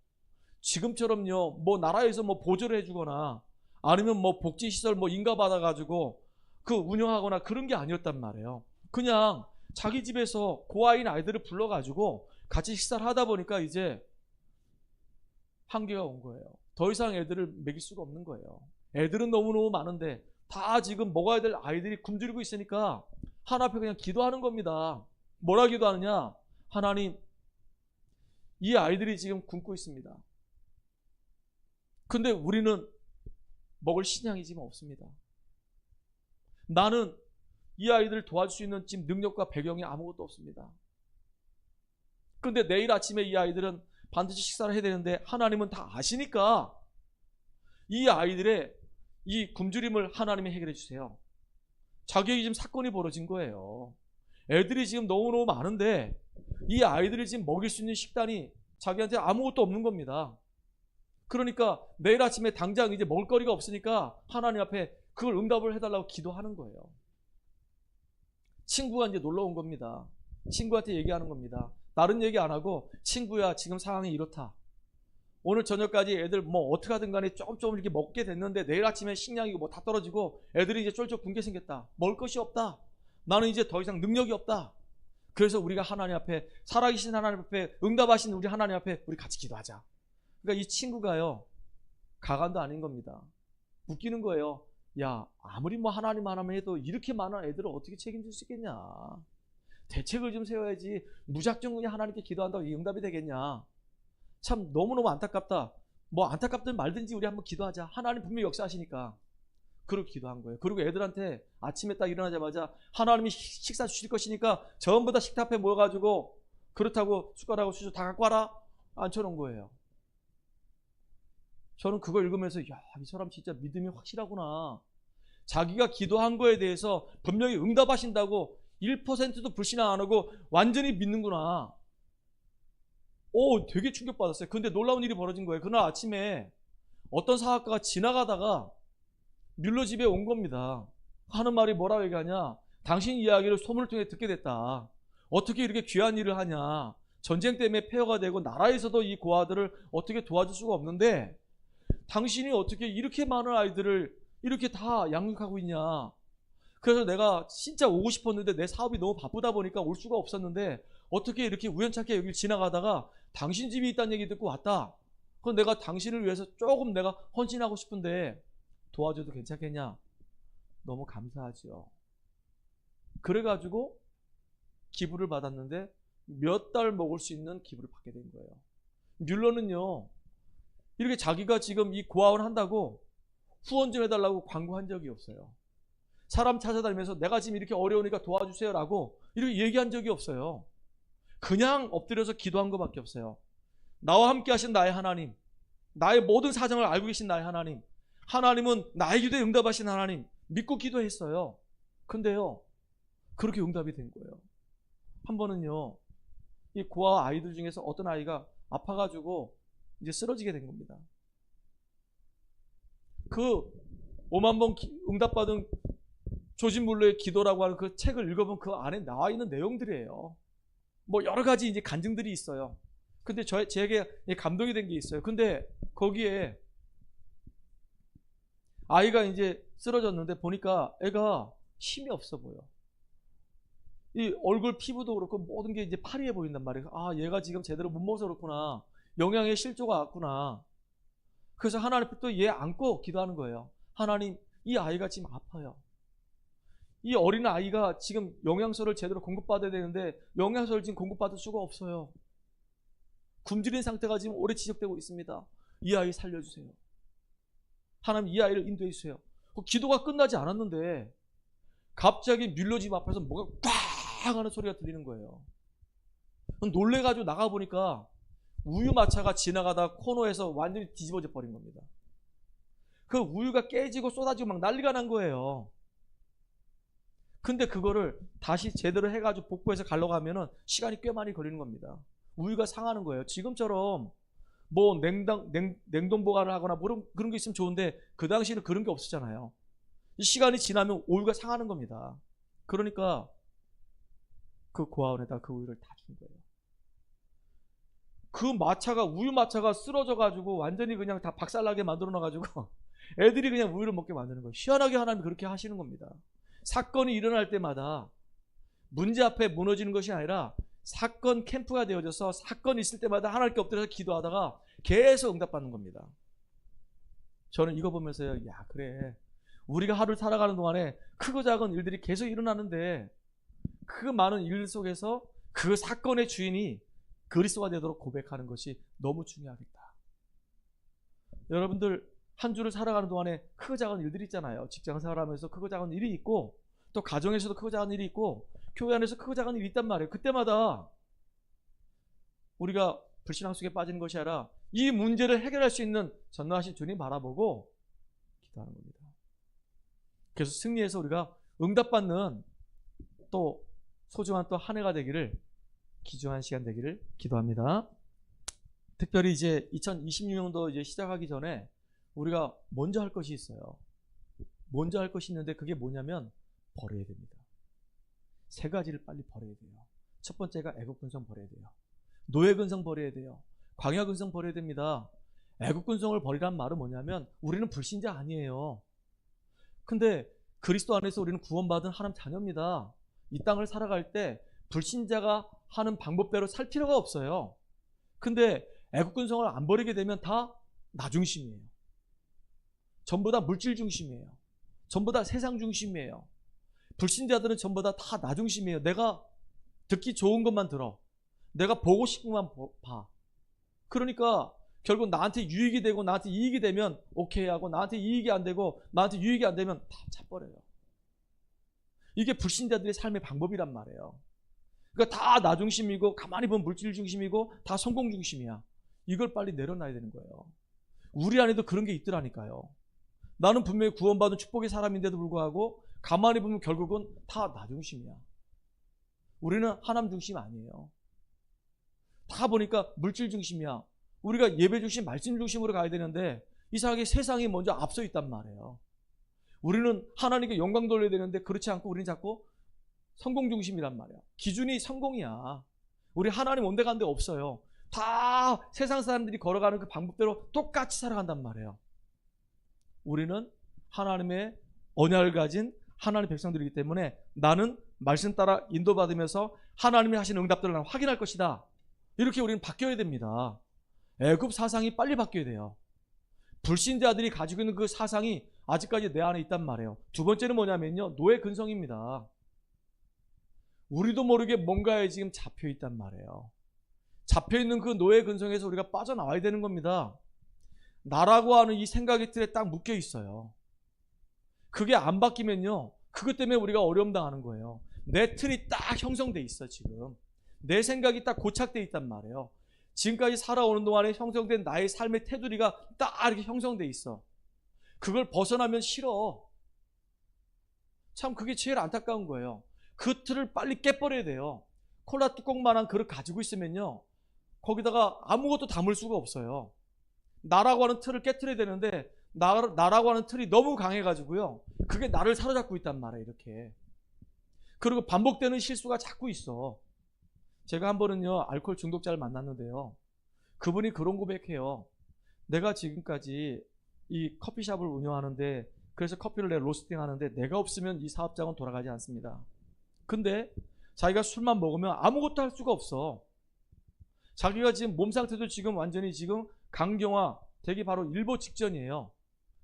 Speaker 1: 지금처럼요, 뭐 나라에서 뭐 보조를 해주거나 아니면 뭐 복지시설 뭐 인가 받아가지고 그 운영하거나 그런 게 아니었단 말이에요. 그냥 자기 집에서 고아인 아이들을 불러가지고 같이 식사를 하다 보니까 이제 한계가 온 거예요. 더 이상 애들을 먹일 수가 없는 거예요. 애들은 너무너무 많은데 다 지금 먹어야 될 아이들이 굶주리고 있으니까 하나 앞에 그냥 기도하는 겁니다. 뭐라 기도하느냐? 하나님, 이 아이들이 지금 굶고 있습니다. 근데 우리는 먹을 식량이 지금 없습니다. 나는 이 아이들을 도와줄 수 있는 지금 능력과 배경이 아무것도 없습니다. 근데 내일 아침에 이 아이들은 반드시 식사를 해야 되는데 하나님은 다 아시니까 이 아이들의 이 굶주림을 하나님이 해결해 주세요. 자기에게 지금 사건이 벌어진 거예요. 애들이 지금 너무너무 많은데 이 아이들이 지금 먹일 수 있는 식단이 자기한테 아무것도 없는 겁니다. 그러니까 내일 아침에 당장 이제 먹을 거리가 없으니까 하나님 앞에 그걸 응답을 해달라고 기도하는 거예요. 친구가 이제 놀러 온 겁니다. 친구한테 얘기하는 겁니다. 다른 얘기 안 하고, 친구야, 지금 상황이 이렇다. 오늘 저녁까지 애들 뭐 어떻게 하든 간에 조금 이렇게 먹게 됐는데 내일 아침에 식량이 뭐 다 떨어지고 애들이 이제 쫄쫄 굶게 생겼다. 먹을 것이 없다. 나는 이제 더 이상 능력이 없다. 그래서 우리가 하나님 앞에, 살아계신 하나님 앞에, 응답하신 우리 하나님 앞에 우리 같이 기도하자. 그러니까 이 친구가요, 가관도 아닌 겁니다. 웃기는 거예요. 야, 아무리 뭐 하나님 하나만 해도 이렇게 많은 애들을 어떻게 책임질 수 있겠냐. 대책을 좀 세워야지. 무작정 그냥 하나님께 기도한다고 이 응답이 되겠냐. 참 너무너무 안타깝다. 뭐 안타깝든 말든지 우리 한번 기도하자. 하나님 분명히 역사하시니까. 그렇게 기도한 거예요. 그리고 애들한테 아침에 딱 일어나자마자 하나님이 식사 주실 것이니까 전부 다 식탁 앞에 모여가지고 그렇다고 숟가락하고 수저 다 갖고 와라. 앉혀놓은 거예요. 저는 그거 읽으면서 야, 이 사람 진짜 믿음이 확실하구나. 자기가 기도한 거에 대해서 분명히 응답하신다고 1%도 불신앙 안 하고 완전히 믿는구나. 되게 충격받았어요. 근데 놀라운 일이 벌어진 거예요. 그날 아침에 어떤 사학가가 지나가다가 뮬러 집에 온 겁니다. 하는 말이 뭐라고 얘기하냐. 당신 이야기를 소문을 통해 듣게 됐다. 어떻게 이렇게 귀한 일을 하냐. 전쟁 때문에 폐허가 되고 나라에서도 이 고아들을 어떻게 도와줄 수가 없는데 당신이 어떻게 이렇게 많은 아이들을 이렇게 다 양육하고 있냐. 그래서 내가 진짜 오고 싶었는데 내 사업이 너무 바쁘다 보니까 올 수가 없었는데 어떻게 이렇게 우연찮게 여기를 지나가다가 당신 집이 있다는 얘기 듣고 왔다. 그럼 내가 당신을 위해서 조금 내가 헌신하고 싶은데 도와줘도 괜찮겠냐? 너무 감사하죠. 그래가지고 기부를 받았는데 몇 달 먹을 수 있는 기부를 받게 된 거예요. 뮬러는요, 이렇게 자기가 지금 이 고아원 한다고 후원 좀 해달라고 광고한 적이 없어요. 사람 찾아다니면서 내가 지금 이렇게 어려우니까 도와주세요라고 이렇게 얘기한 적이 없어요. 그냥 엎드려서 기도한 것밖에 없어요. 나와 함께 하신 나의 하나님, 나의 모든 사정을 알고 계신 나의 하나님, 하나님은 나의 기도에 응답하신 하나님 믿고 기도했어요. 근데요, 그렇게 응답이 된 거예요. 한 번은요, 이 고아 아이들 중에서 어떤 아이가 아파가지고 이제 쓰러지게 된 겁니다. 그 5만 번 응답받은 조지 뮬러의 기도라고 하는 그 책을 읽어보면 그 안에 나와 있는 내용들이에요. 뭐 여러 가지 이제 간증들이 있어요. 근데 저에게 감동이 된 게 있어요. 근데 거기에 아이가 이제 쓰러졌는데 보니까 애가 힘이 없어 보여. 이 얼굴 피부도 그렇고 모든 게 이제 파리해 보인단 말이에요. 아, 얘가 지금 제대로 못 먹어서 그렇구나. 영양의 실조가 왔구나. 그래서 하나님 또 얘 안고 기도하는 거예요. 하나님, 이 아이가 지금 아파요. 이 어린 아이가 지금 영양소를 제대로 공급받아야 되는데 영양소를 지금 공급받을 수가 없어요. 굶주린 상태가 지금 오래 지속되고 있습니다. 이 아이 살려주세요. 하나님, 이 아이를 인도해 주세요. 기도가 끝나지 않았는데 갑자기 뮬러집 앞에서 뭐가 꽝 하는 소리가 들리는 거예요. 놀래가지고 나가보니까 우유마차가 지나가다 코너에서 완전히 뒤집어져 버린 겁니다. 그 우유가 깨지고 쏟아지고 막 난리가 난 거예요. 근데 그거를 다시 제대로 해가지고 복구해서 가려고 하면은 시간이 꽤 많이 걸리는 겁니다. 우유가 상하는 거예요. 지금처럼 뭐 냉동 보관을 하거나 뭐 그런 게 있으면 좋은데 그 당시에는 그런 게 없었잖아요. 이 시간이 지나면 우유가 상하는 겁니다. 그러니까 그 고아원에다 그 우유를 다 준 거예요. 그 마차가, 우유 마차가 쓰러져가지고 완전히 그냥 다 박살나게 만들어놔가지고 애들이 그냥 우유를 먹게 만드는 거예요. 희한하게 하나님이 그렇게 하시는 겁니다. 사건이 일어날 때마다 문제 앞에 무너지는 것이 아니라 사건 캠프가 되어져서 사건이 있을 때마다 하나님께 엎드려서 기도하다가 계속 응답받는 겁니다. 저는 이거 보면서요, 야, 그래. 우리가 하루를 살아가는 동안에 크고 작은 일들이 계속 일어나는데 그 많은 일 속에서 그 사건의 주인이 그리스도가 되도록 고백하는 것이 너무 중요하겠다. 여러분들 한 주를 살아가는 동안에 크고 작은 일들이 있잖아요. 직장 생활하면서 크고 작은 일이 있고 또 가정에서도 크고 작은 일이 있고 교회 안에서 크고 작은 일이 있단 말이에요. 그때마다 우리가 불신앙 속에 빠지는 것이 아니라 이 문제를 해결할 수 있는 전능하신 주님 바라보고 기도하는 겁니다. 그래서 승리해서 우리가 응답받는 또 소중한 또 한 해가 되기를, 귀중한 시간 되기를 기도합니다. 특별히 이제 2026년도 이제 시작하기 전에 우리가 먼저 할 것이 있어요. 먼저 할 것이 있는데 그게 뭐냐면 버려야 됩니다. 세 가지를 빨리 버려야 돼요. 첫 번째가 애국근성 버려야 돼요. 노예근성 버려야 돼요. 광야근성 버려야 됩니다. 애국근성을 버리란 말은 뭐냐면 우리는 불신자 아니에요. 근데 그리스도 안에서 우리는 구원받은 하나님 자녀입니다. 이 땅을 살아갈 때 불신자가 하는 방법대로 살 필요가 없어요. 근데 애국근성을 안 버리게 되면 다 나 중심이에요. 전부 다 물질 중심이에요. 전부 다 세상 중심이에요. 불신자들은 전부 다 나 중심이에요. 내가 듣기 좋은 것만 들어. 내가 보고 싶은 것만 봐. 그러니까 결국 나한테 유익이 되고 나한테 이익이 되면 오케이 하고 나한테 이익이 안 되고 나한테 유익이 안 되면 다 차버려요. 이게 불신자들의 삶의 방법이란 말이에요. 그러니까 다 나 중심이고 가만히 보면 물질 중심이고 다 성공 중심이야. 이걸 빨리 내려놔야 되는 거예요. 우리 안에도 그런 게 있더라니까요. 나는 분명히 구원받은 축복의 사람인데도 불구하고 가만히 보면 결국은 다 나 중심이야. 우리는 하나님 중심 아니에요. 다 보니까 물질 중심이야. 우리가 예배 중심, 말씀 중심으로 가야 되는데 이상하게 세상이 먼저 앞서 있단 말이에요. 우리는 하나님께 영광 돌려야 되는데 그렇지 않고 우리는 자꾸 성공 중심이란 말이야. 기준이 성공이야. 우리 하나님 온데 간데 없어요. 다 세상 사람들이 걸어가는 그 방법대로 똑같이 살아간단 말이에요. 우리는 하나님의 언약을 가진 하나님의 백성들이기 때문에 나는 말씀 따라 인도받으면서 하나님이 하시는 응답들을 나는 확인할 것이다. 이렇게 우리는 바뀌어야 됩니다. 애굽 사상이 빨리 바뀌어야 돼요. 불신자들이 가지고 있는 그 사상이 아직까지 내 안에 있단 말이에요. 두 번째는 뭐냐면요, 노예 근성입니다. 우리도 모르게 뭔가에 지금 잡혀 있단 말이에요. 잡혀 있는 그 노예 근성에서 우리가 빠져나와야 되는 겁니다. 나라고 하는 이 생각의 틀에 딱 묶여 있어요. 그게 안 바뀌면요, 그것 때문에 우리가 어려움 당하는 거예요. 내 틀이 딱 형성돼 있어. 지금 내 생각이 딱 고착돼 있단 말이에요. 지금까지 살아오는 동안에 형성된 나의 삶의 테두리가 딱 이렇게 형성돼 있어. 그걸 벗어나면 싫어. 참 그게 제일 안타까운 거예요. 그 틀을 빨리 깨버려야 돼요. 콜라 뚜껑만한 그릇 가지고 있으면요, 거기다가 아무것도 담을 수가 없어요. 나라고 하는 틀을 깨트려야 되는데 나라고 하는 틀이 너무 강해가지고요, 그게 나를 사로잡고 있단 말이에요. 이렇게. 그리고 반복되는 실수가 자꾸 있어. 제가 한 번은요, 알코올 중독자를 만났는데요, 그분이 그런 고백해요. 내가 지금까지 이 커피숍을 운영하는데, 그래서 커피를 내 로스팅 하는데 내가 없으면 이 사업장은 돌아가지 않습니다. 근데 자기가 술만 먹으면 아무것도 할 수가 없어. 자기가 지금 몸 상태도 지금 완전히 지금 강경화 되기 바로 일보 직전이에요.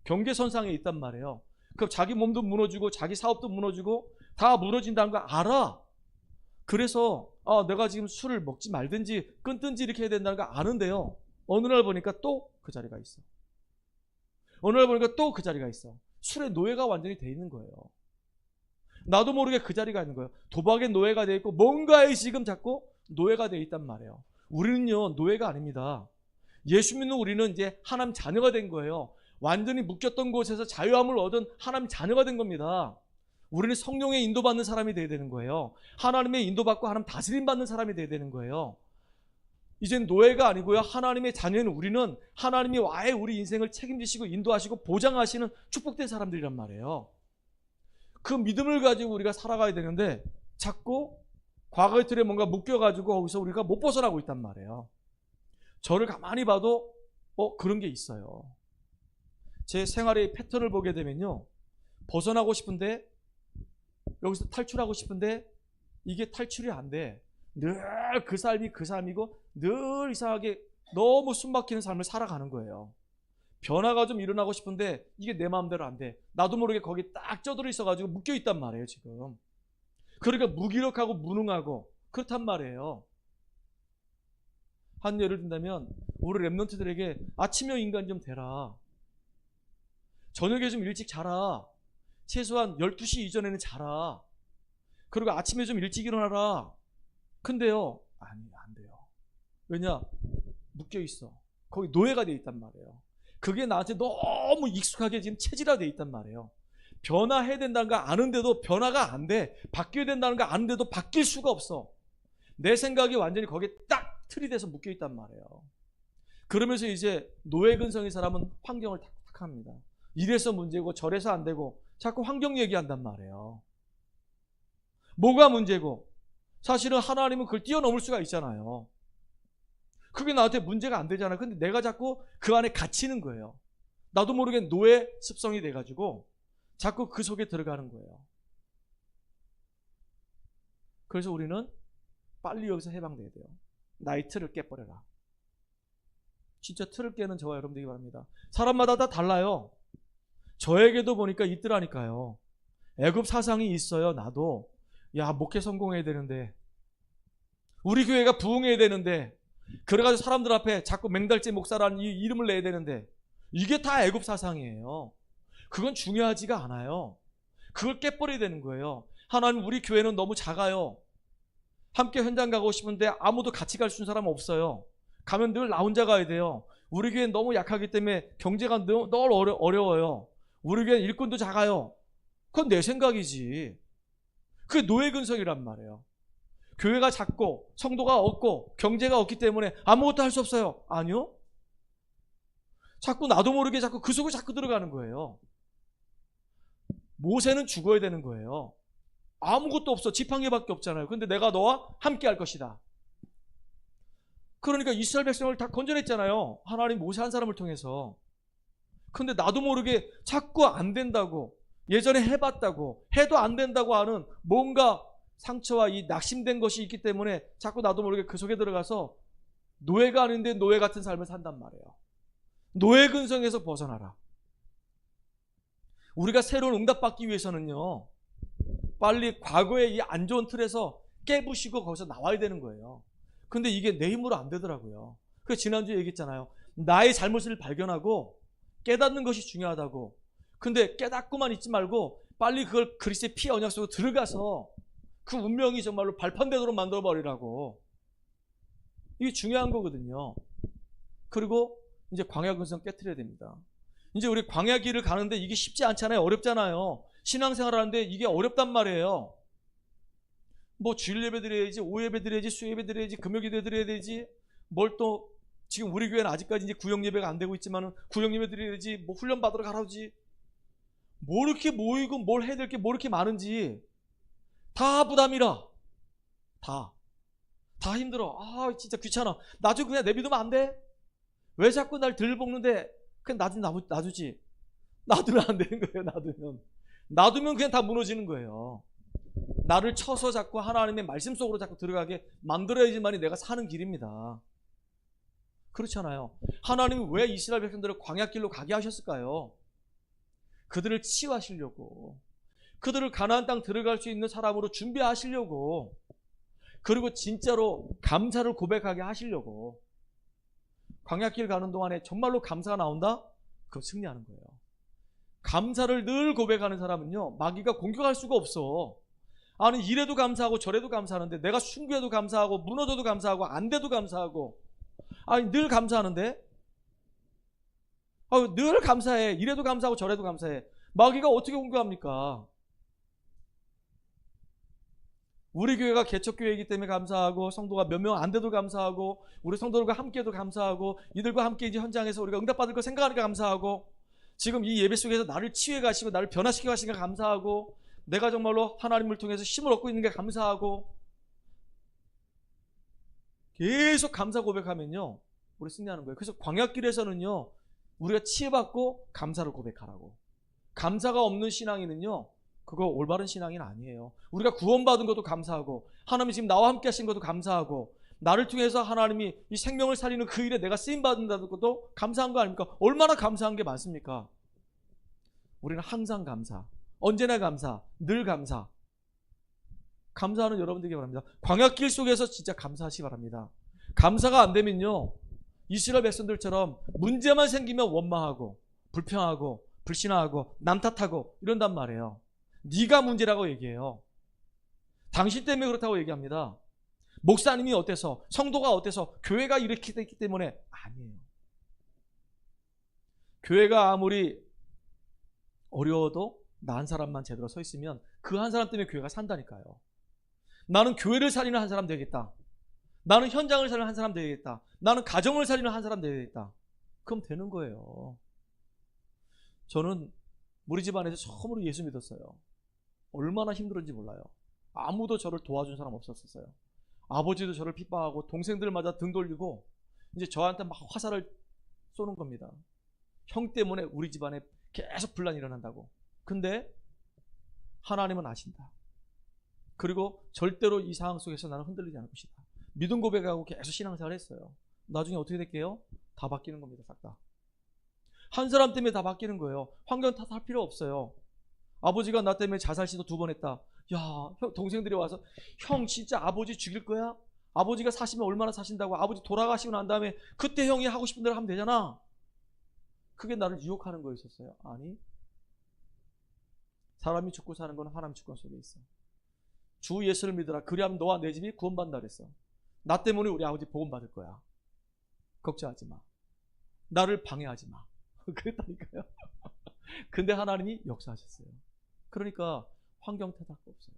Speaker 1: 경계선상에 있단 말이에요. 그럼 자기 몸도 무너지고 자기 사업도 무너지고 다 무너진다는 거 알아. 그래서 내가 지금 술을 먹지 말든지 끊든지 이렇게 해야 된다는 거 아는데요. 어느 날 보니까 또 그 자리가 있어. 어느 날 보니까 또 그 자리가 있어. 술의 노예가 완전히 돼 있는 거예요. 나도 모르게 그 자리가 있는 거예요. 도박의 노예가 돼 있고 뭔가에 지금 자꾸 노예가 돼 있단 말이에요. 우리는요, 노예가 아닙니다. 예수 믿는 우리는 이제 하나님 자녀가 된 거예요. 완전히 묶였던 곳에서 자유함을 얻은 하나님 자녀가 된 겁니다. 우리는 성령의 인도받는 사람이 돼야 되는 거예요. 하나님의 인도받고 하나님 다스림 받는 사람이 돼야 되는 거예요. 이젠 노예가 아니고요, 하나님의 자녀인 우리는 하나님이 아예 우리 인생을 책임지시고 인도하시고 보장하시는 축복된 사람들이란 말이에요. 그 믿음을 가지고 우리가 살아가야 되는데 자꾸 과거의 틀에 뭔가 묶여가지고 거기서 우리가 못 벗어나고 있단 말이에요. 저를 가만히 봐도 그런 게 있어요. 제 생활의 패턴을 보게 되면요, 벗어나고 싶은데, 여기서 탈출하고 싶은데 이게 탈출이 안 돼. 늘 그 삶이 그 삶이고 늘 이상하게 너무 숨막히는 삶을 살아가는 거예요. 변화가 좀 일어나고 싶은데 이게 내 마음대로 안 돼. 나도 모르게 거기 딱 쪄들어 있어가지고 묶여 있단 말이에요 지금. 그러니까 무기력하고 무능하고 그렇단 말이에요. 한 예를 든다면 우리 랩런트들에게 아침형 인간 좀 되라. 저녁에 좀 일찍 자라. 최소한 12시 이전에는 자라. 그리고 아침에 좀 일찍 일어나라. 근데요, 아니, 안 돼요. 왜냐? 묶여 있어. 거기 노예가 돼 있단 말이에요. 그게 나한테 너무 익숙하게 지금 체질화돼 있단 말이에요. 변화해야 된다는 거 아는데도 변화가 안 돼. 바뀌어야 된다는 거 아는데도 바뀔 수가 없어. 내 생각이 완전히 거기에 딱 틀이 돼서 묶여 있단 말이에요. 그러면서 이제 노예 근성의 사람은 환경을 탁탁합니다. 이래서 문제고 저래서 안 되고 자꾸 환경 얘기한단 말이에요. 뭐가 문제고? 사실은 하나님은 그걸 뛰어넘을 수가 있잖아요. 그게 나한테 문제가 안 되잖아요. 근데 내가 자꾸 그 안에 갇히는 거예요. 나도 모르게 노예 습성이 돼가지고 자꾸 그 속에 들어가는 거예요. 그래서 우리는 빨리 여기서 해방돼야 돼요. 나의 틀을 깨버려라. 진짜 틀을 깨는 저와 여러분 되기 바랍니다. 사람마다 다 달라요. 저에게도 보니까 있더라니까요. 애굽 사상이 있어요. 나도 야, 목회 성공해야 되는데, 우리 교회가 부흥해야 되는데, 그래가지고 사람들 앞에 자꾸 맹달재 목사라는 이 이름을 내야 되는데, 이게 다 애굽 사상이에요. 그건 중요하지가 않아요. 그걸 깨버려야 되는 거예요. 하나님, 우리 교회는 너무 작아요. 함께 현장 가고 싶은데 아무도 같이 갈 수 있는 사람은 없어요. 가면 늘 나 혼자 가야 돼요. 우리 교회는 너무 약하기 때문에 경제가 늘 어려워요. 우리 교회는 일꾼도 작아요. 그건 내 생각이지. 그게 노예 근성이란 말이에요. 교회가 작고 성도가 없고 경제가 없기 때문에 아무것도 할 수 없어요. 아니요. 자꾸 나도 모르게 자꾸 그 속에 자꾸 들어가는 거예요. 모세는 죽어야 되는 거예요. 아무것도 없어. 지팡이밖에 없잖아요. 근데 내가 너와 함께 할 것이다. 그러니까 이스라엘 백성을 다 건져냈잖아요. 하나님 모세 한 사람을 통해서. 근데 나도 모르게 자꾸 안 된다고, 예전에 해봤다고, 해도 안 된다고 하는 뭔가 상처와 이 낙심된 것이 있기 때문에 자꾸 나도 모르게 그 속에 들어가서 노예가 아닌데 노예 같은 삶을 산단 말이에요. 노예 근성에서 벗어나라. 우리가 새로운 응답받기 위해서는요, 빨리 과거의 이 안 좋은 틀에서 깨부시고 거기서 나와야 되는 거예요. 근데 이게 내 힘으로 안 되더라고요. 그래서 지난주에 얘기했잖아요. 나의 잘못을 발견하고 깨닫는 것이 중요하다고. 근데 깨닫고만 있지 말고 빨리 그걸 그리스도의 피 언약 속으로 들어가서 그 운명이 정말로 발판되도록 만들어버리라고. 이게 중요한 거거든요. 그리고 이제 광야 근성 깨트려야 됩니다. 이제 우리 광야 길을 가는데 이게 쉽지 않잖아요. 어렵잖아요. 신앙생활 하는데 이게 어렵단 말이에요. 뭐 주일 예배 드려야지, 오후 예배 드려야지, 수 예배 드려야지, 금요 기도 드려야 되지. 뭘 또 지금 우리 교회는 아직까지 이제 구역 예배가 안 되고 있지만은 구역 예배 드려야지, 뭐 훈련 받으러 가라지. 뭐 이렇게 모이고 뭘 해야 될 게 뭐 이렇게 많은지 다 부담이라. 다 힘들어. 아, 진짜 귀찮아. 나중에 그냥 내비두면 안 돼? 왜 자꾸 날 들볶는데 그냥 놔두지. 놔두면 안 되는 거예요. 놔두면 그냥 다 무너지는 거예요. 나를 쳐서 자꾸 하나님의 말씀 속으로 자꾸 들어가게 만들어야지만이 내가 사는 길입니다. 그렇잖아요. 하나님이 왜 이스라엘 백성들을 광야길로 가게 하셨을까요? 그들을 치유하시려고, 그들을 가나안 땅 들어갈 수 있는 사람으로 준비하시려고, 그리고 진짜로 감사를 고백하게 하시려고. 광야길 가는 동안에 정말로 감사가 나온다? 그럼 승리하는 거예요. 감사를 늘 고백하는 사람은요, 마귀가 공격할 수가 없어. 아니, 이래도 감사하고 저래도 감사하는데, 내가 숭배해도 감사하고 무너져도 감사하고 안 돼도 감사하고, 아니 늘 감사하는데, 늘 감사해. 이래도 감사하고 저래도 감사해. 마귀가 어떻게 공격합니까? 우리 교회가 개척교회이기 때문에 감사하고, 성도가 몇 명 안 돼도 감사하고, 우리 성도들과 함께도 감사하고, 이들과 함께 이제 현장에서 우리가 응답받을 거 생각하니까 감사하고, 지금 이 예배 속에서 나를 치유해 가시고 나를 변화시켜 가시니까 감사하고, 내가 정말로 하나님을 통해서 힘을 얻고 있는 게 감사하고, 계속 감사 고백하면요 우리 승리하는 거예요. 그래서 광야길에서는요 우리가 치유받고 감사를 고백하라고. 감사가 없는 신앙인은요 그거 올바른 신앙인 아니에요. 우리가 구원받은 것도 감사하고, 하나님이 지금 나와 함께 하신 것도 감사하고, 나를 통해서 하나님이 이 생명을 살리는 그 일에 내가 쓰임받는다는 것도 감사한 거 아닙니까? 얼마나 감사한 게 많습니까? 우리는 항상 감사, 언제나 감사, 늘 감사. 감사하는 여러분들에게 바랍니다. 광야길 속에서 진짜 감사하시기 바랍니다. 감사가 안 되면요 이스라엘 백성들처럼 문제만 생기면 원망하고 불평하고 불신하고 남 탓하고 이런단 말이에요. 네가 문제라고 얘기해요. 당신 때문에 그렇다고 얘기합니다. 목사님이 어때서, 성도가 어때서, 교회가 이렇게 됐기 때문에. 아니에요. 교회가 아무리 어려워도 나 한 사람만 제대로 서 있으면 그 한 사람 때문에 교회가 산다니까요. 나는 교회를 살리는 한 사람 되겠다. 나는 현장을 살리는 한 사람 되겠다. 나는 가정을 살리는 한 사람 되겠다. 그럼 되는 거예요. 저는 우리 집안에서 처음으로 예수 믿었어요. 얼마나 힘들었는지 몰라요. 아무도 저를 도와준 사람 없었어요. 아버지도 저를 핍박하고 동생들마다 등 돌리고 이제 저한테 막 화살을 쏘는 겁니다. 형 때문에 우리 집안에 계속 분란이 일어난다고. 근데 하나님은 아신다. 그리고 절대로 이 상황 속에서 나는 흔들리지 않을 것이다. 믿음 고백하고 계속 신앙생활을 했어요. 나중에 어떻게 될게요? 다 바뀌는 겁니다. 싹 다. 한 사람 때문에 다 바뀌는 거예요. 환경 탓할 필요 없어요. 아버지가 나 때문에 자살 시도 2번 했다. 야, 동생들이 와서 형 진짜 아버지 죽일 거야? 아버지가 사시면 얼마나 사신다고. 아버지 돌아가시고 난 다음에 그때 형이 하고 싶은 대로 하면 되잖아. 그게 나를 유혹하는 거였었어요. 아니, 사람이 죽고 사는 건 하나님 주권 속에 있어. 주 예수를 믿으라. 그리하면 너와 내 집이 구원받는다 그랬어. 나 때문에 우리 아버지 복음 받을 거야. 걱정하지 마. 나를 방해하지 마. 그랬다니까요. 근데 하나님이 역사하셨어요. 그러니까 환경 탓할 거 없어요.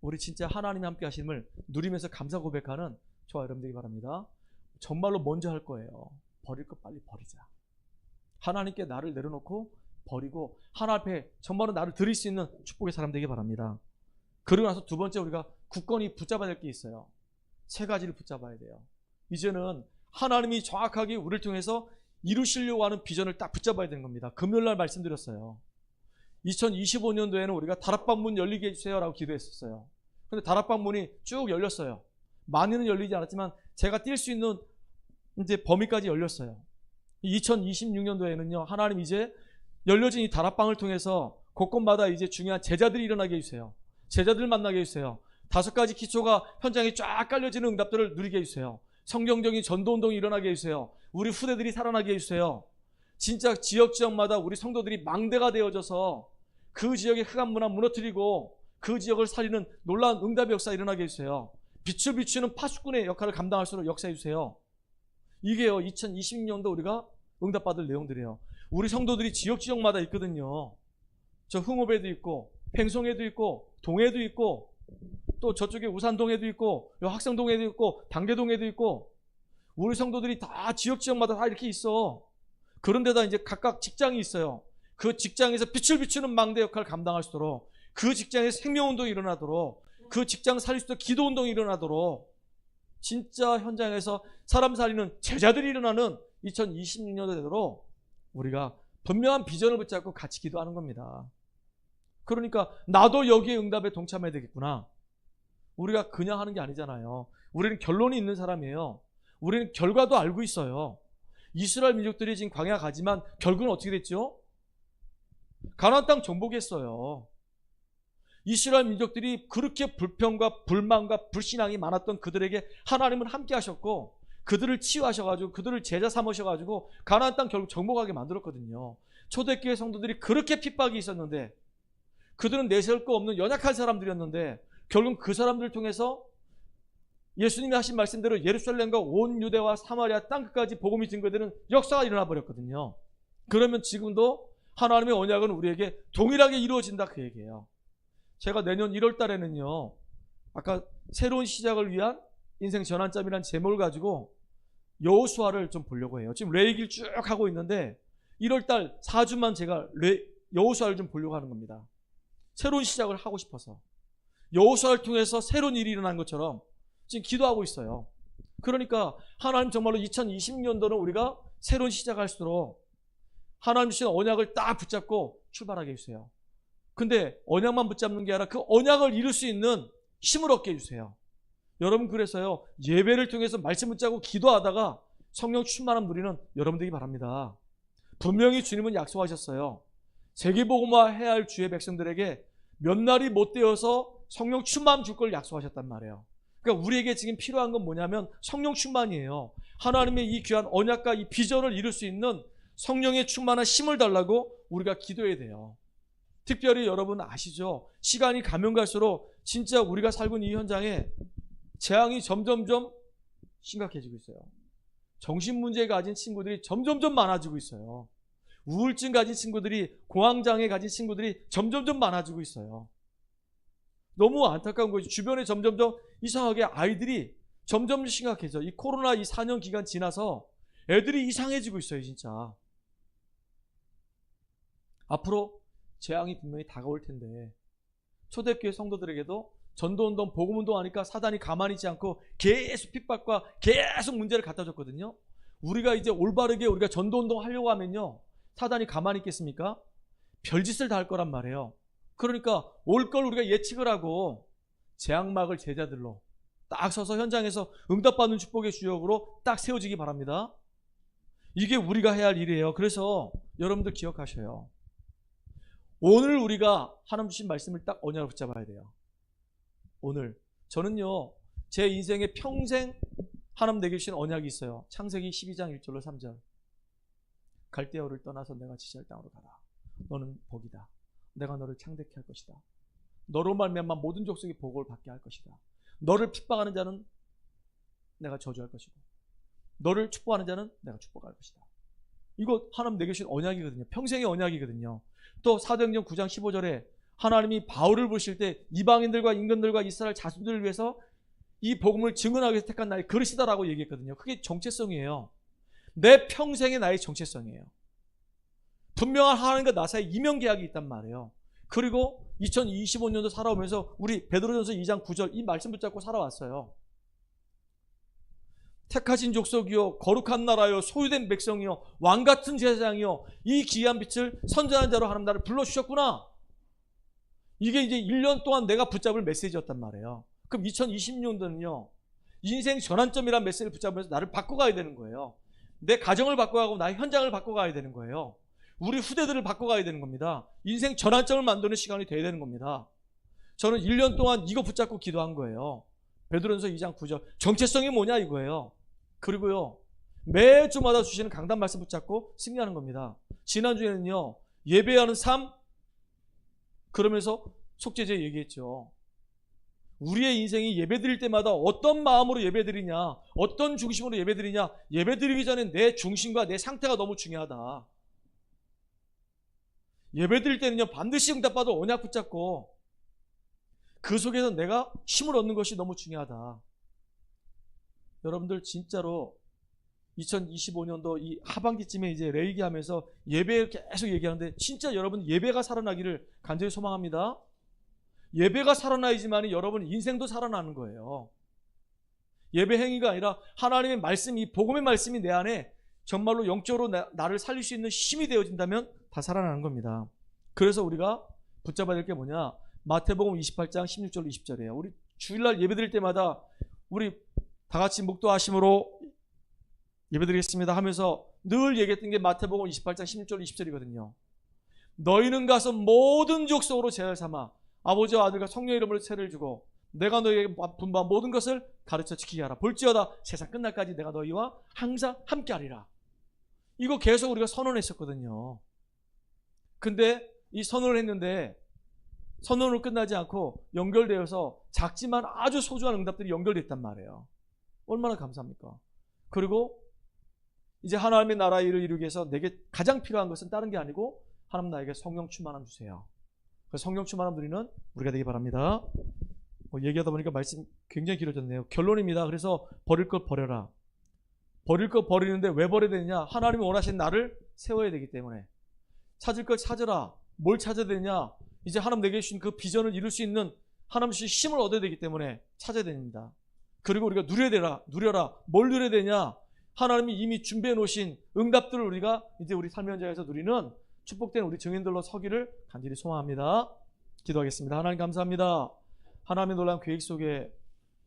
Speaker 1: 우리 진짜 하나님이 함께 하심을 누리면서 감사 고백하는 저와 여러분 되기 바랍니다. 정말로 먼저 할 거예요. 버릴 거 빨리 버리자. 하나님께 나를 내려놓고 버리고 하나님 앞에 정말로 나를 드릴 수 있는 축복의 사람 되기 바랍니다. 그리고 나서 두 번째 우리가 굳건히 붙잡아야 될 게 있어요. 3가지를 붙잡아야 돼요. 이제는 하나님이 정확하게 우리를 통해서 이루시려고 하는 비전을 딱 붙잡아야 되는 겁니다. 금요일날 말씀드렸어요. 2025년도에는 우리가 다락방 문 열리게 해주세요 라고 기도했었어요. 근데 다락방 문이 쭉 열렸어요. 많이는 열리지 않았지만 제가 뛸 수 있는 이제 범위까지 열렸어요. 2026년도에는요 하나님 이제 열려진 이 다락방을 통해서 곳곳마다 이제 중요한 제자들이 일어나게 해주세요. 제자들을 만나게 해주세요. 5가지 기초가 현장에 쫙 깔려지는 응답들을 누리게 해주세요. 성경적인 전도운동이 일어나게 해주세요. 우리 후대들이 살아나게 해주세요. 진짜 지역마다 우리 성도들이 망대가 되어져서 그 지역의 흑암 문화 무너뜨리고 그 지역을 살리는 놀라운 응답의 역사 일어나게 해주세요. 빛을 비추는 파수꾼의 역할을 감당할 수 있도록 역사해 주세요. 이게요 2026년도 우리가 응답받을 내용들이에요. 우리 성도들이 지역마다 있거든요. 저 흥읍에도 있고 팽송에도 있고 동해도 있고 또 저쪽에 우산동에도 있고 학성동에도 있고 당계동에도 있고 우리 성도들이 다 지역마다 다 이렇게 있어. 그런데다 이제 각각 직장이 있어요. 그 직장에서 빛을 비추는 망대 역할을 감당할 수 있도록, 그 직장에서 생명운동이 일어나도록, 그 직장 살릴 수 있도록 기도운동이 일어나도록 진짜 현장에서 사람 살리는 제자들이 일어나는 2026년도 되도록 우리가 분명한 비전을 붙잡고 같이 기도하는 겁니다. 그러니까 나도 여기에 응답에 동참해야 되겠구나. 우리가 그냥 하는 게 아니잖아요. 우리는 결론이 있는 사람이에요. 우리는 결과도 알고 있어요. 이스라엘 민족들이 지금 광야 가지만 결국은 어떻게 됐죠? 가나안 땅 정복했어요. 이스라엘 민족들이 그렇게 불평과 불만과 불신앙이 많았던 그들에게 하나님은 함께 하셨고 그들을 치유하셔가지고 그들을 제자 삼으셔가지고 가나안 땅 결국 정복하게 만들었거든요. 초대교회 성도들이 그렇게 핍박이 있었는데 그들은 내세울 거 없는 연약한 사람들이었는데 결국 그 사람들을 통해서 예수님이 하신 말씀대로 예루살렘과 온 유대와 사마리아 땅끝까지 복음이 증거되는 역사가 일어나 버렸거든요. 그러면 지금도 하나님의 언약은 우리에게 동일하게 이루어진다 그 얘기예요. 제가 내년 1월 달에는요. 아까 새로운 시작을 위한 인생 전환점이라는 제목을 가지고 여호수아를 좀 보려고 해요. 지금 레위기를 쭉 하고 있는데 1월 달 4주만 제가 여호수아를 좀 보려고 하는 겁니다. 새로운 시작을 하고 싶어서. 여호수아를 통해서 새로운 일이 일어난 것처럼 지금 기도하고 있어요. 그러니까 하나님 정말로 2020년도는 우리가 새로운 시작할수록 하나님 주신 언약을 딱 붙잡고 출발하게 해주세요. 근데 언약만 붙잡는 게 아니라 그 언약을 이룰 수 있는 힘을 얻게 해주세요. 여러분 그래서요. 예배를 통해서 말씀 붙잡고 기도하다가 성령 충만함 누리는 여러분 되기 바랍니다. 분명히 주님은 약속하셨어요. 세계복음화해야 할 주의 백성들에게 몇 날이 못 되어서 성령 충만 줄 걸 약속하셨단 말이에요. 그러니까 우리에게 지금 필요한 건 뭐냐면 성령 충만이에요. 하나님의 이 귀한 언약과 이 비전을 이룰 수 있는 성령의 충만한 힘을 달라고 우리가 기도해야 돼요. 특별히 여러분 아시죠? 시간이 가면 갈수록 진짜 우리가 살고 있는 이 현장에 재앙이 점점점 심각해지고 있어요. 정신문제 가진 친구들이 점점점 많아지고 있어요. 우울증 가진 친구들이, 공황장애 가진 친구들이 점점점 많아지고 있어요. 너무 안타까운 거죠. 주변에 점점점 이상하게 아이들이 점점 심각해져. 이 코로나 이 4년 기간 지나서 애들이 이상해지고 있어요, 진짜. 앞으로 재앙이 분명히 다가올 텐데 초대교회 성도들에게도 전도운동, 복음운동 하니까 사단이 가만히 있지 않고 계속 핍박과 계속 문제를 갖다 줬거든요. 우리가 이제 올바르게 우리가 전도운동 하려고 하면요. 사단이 가만히 있겠습니까? 별짓을 다 할 거란 말이에요. 그러니까 올 걸 우리가 예측을 하고 재앙막을 제자들로 딱 서서 현장에서 응답받는 축복의 주역으로 딱 세워지기 바랍니다. 이게 우리가 해야 할 일이에요. 그래서 여러분들 기억하셔요. 오늘 우리가 하나님 주신 말씀을 딱 언약을 붙잡아야 돼요. 오늘 저는요 제 인생에 평생 하나님 내게 주신 언약이 있어요. 창세기 12장 1절로 3절. 갈대아우를 떠나서 내가 지시할 땅으로 가라. 너는 복이다. 내가 너를 창대케 할 것이다. 너로 말미암아 모든 족속이 복을 받게 할 것이다. 너를 핍박하는 자는 내가 저주할 것이고 너를 축복하는 자는 내가 축복할 것이다. 이거 하나님 내게 주신 언약이거든요. 평생의 언약이거든요. 또 사도행전 9장 15절에 하나님이 바울을 부르실 때 이방인들과 임금들과 이스라엘 자손들을 위해서 이 복음을 증언하기 위해서 택한 나의 그릇이다라고 얘기했거든요. 그게 정체성이에요. 내 평생의 나의 정체성이에요. 분명한 하나님과 나 사이에 이면계약이 있단 말이에요. 그리고 2025년도 살아오면서 우리 베드로전서 2장 9절 이 말씀 붙잡고 살아왔어요. 택하신 족속이요 거룩한 나라요 소유된 백성이요 왕같은 제사장이요 이 귀한 빛을 선전한 자로 하나님 나를 불러주셨구나. 이게 이제 1년 동안 내가 붙잡을 메시지였단 말이에요. 그럼 2020년도는요 인생 전환점이라는 메시지를 붙잡으면서 나를 바꿔가야 되는 거예요. 내 가정을 바꿔가고 나의 현장을 바꿔가야 되는 거예요. 우리 후대들을 바꿔가야 되는 겁니다. 인생 전환점을 만드는 시간이 돼야 되는 겁니다. 저는 1년 동안 이거 붙잡고 기도한 거예요. 베드로전서 2장 9절 정체성이 뭐냐 이거예요. 그리고요 매주마다 주시는 강단 말씀 붙잡고 승리하는 겁니다. 지난주에는요 예배하는 삶 그러면서 속죄제 얘기했죠. 우리의 인생이 예배드릴 때마다 어떤 마음으로 예배드리냐 어떤 중심으로 예배드리냐 예배드리기 전에 내 중심과 내 상태가 너무 중요하다. 예배드릴 때는요 반드시 응답받아 언약 붙잡고 그 속에서 내가 힘을 얻는 것이 너무 중요하다. 여러분들 진짜로 2025년도 이 하반기쯤에 이제 레위기 하면서 예배 계속 얘기하는데 진짜 여러분 예배가 살아나기를 간절히 소망합니다. 예배가 살아나야지만 여러분 인생도 살아나는 거예요. 예배 행위가 아니라 하나님의 말씀, 이 복음의 말씀이 내 안에 정말로 영적으로 나를 살릴 수 있는 힘이 되어진다면 다 살아나는 겁니다. 그래서 우리가 붙잡아야 될 게 뭐냐? 마태복음 28장 16절로 20절이에요. 우리 주일날 예배드릴 때마다 우리 다 같이 묵도하심으로 예배드리겠습니다 하면서 늘 얘기했던 게 마태복음 28장 16절 20절이거든요. 너희는 가서 모든 족속으로 제를 삼아 아버지와 아들과 성령 이름으로 세례를 주고 내가 너희에게 분부한 모든 것을 가르쳐 지키게 하라. 볼지어다 세상 끝날까지 내가 너희와 항상 함께하리라. 이거 계속 우리가 선언했었거든요. 근데 이 선언을 했는데 선언으로 끝나지 않고 연결되어서 작지만 아주 소중한 응답들이 연결됐단 말이에요. 얼마나 감사합니까? 그리고 이제 하나님의 나라의 일을 이루기 위해서 내게 가장 필요한 것은 다른 게 아니고 하나님 나에게 성령 충만함 주세요. 그래서 성령 충만함 누리는 우리가 되기 바랍니다. 얘기하다 보니까 말씀 굉장히 길어졌네요. 결론입니다. 그래서 버릴 것 버려라. 버릴 것 버리는데 왜 버려야 되느냐? 하나님이 원하시는 나를 세워야 되기 때문에. 찾을 걸 찾으라. 뭘 찾아야 되느냐? 이제 하나님 내게 주신 그 비전을 이룰 수 있는 하나님 주신 힘을 얻어야 되기 때문에 찾아야 됩니다. 그리고 우리가 누려라. 뭘 누려야 되냐? 하나님이 이미 준비해 놓으신 응답들을 우리가 이제 우리 삶의 현장에서 누리는 축복된 우리 증인들로 서기를 간절히 소망합니다. 기도하겠습니다. 하나님 감사합니다. 하나님의 놀라운 계획 속에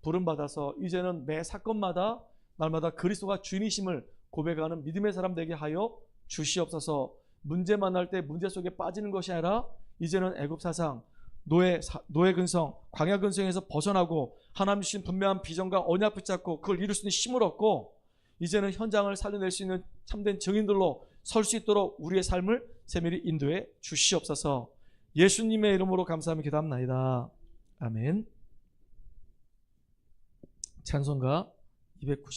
Speaker 1: 부름받아서 이제는 매 사건마다 날마다 그리스도가 주인이심을 고백하는 믿음의 사람 되게 하여 주시옵소서. 문제 만날 때 문제 속에 빠지는 것이 아니라 이제는 애굽 사상, 노예 근성, 광야 근성에서 벗어나고 하나님 주신 분명한 비전과 언약 붙잡고 그걸 이룰 수 있는 힘을 얻고 이제는 현장을 살려낼 수 있는 참된 증인들로 설 수 있도록 우리의 삶을 세밀히 인도해 주시옵소서. 예수님의 이름으로 감사하며 기도합나이다. 아멘. 찬송가 290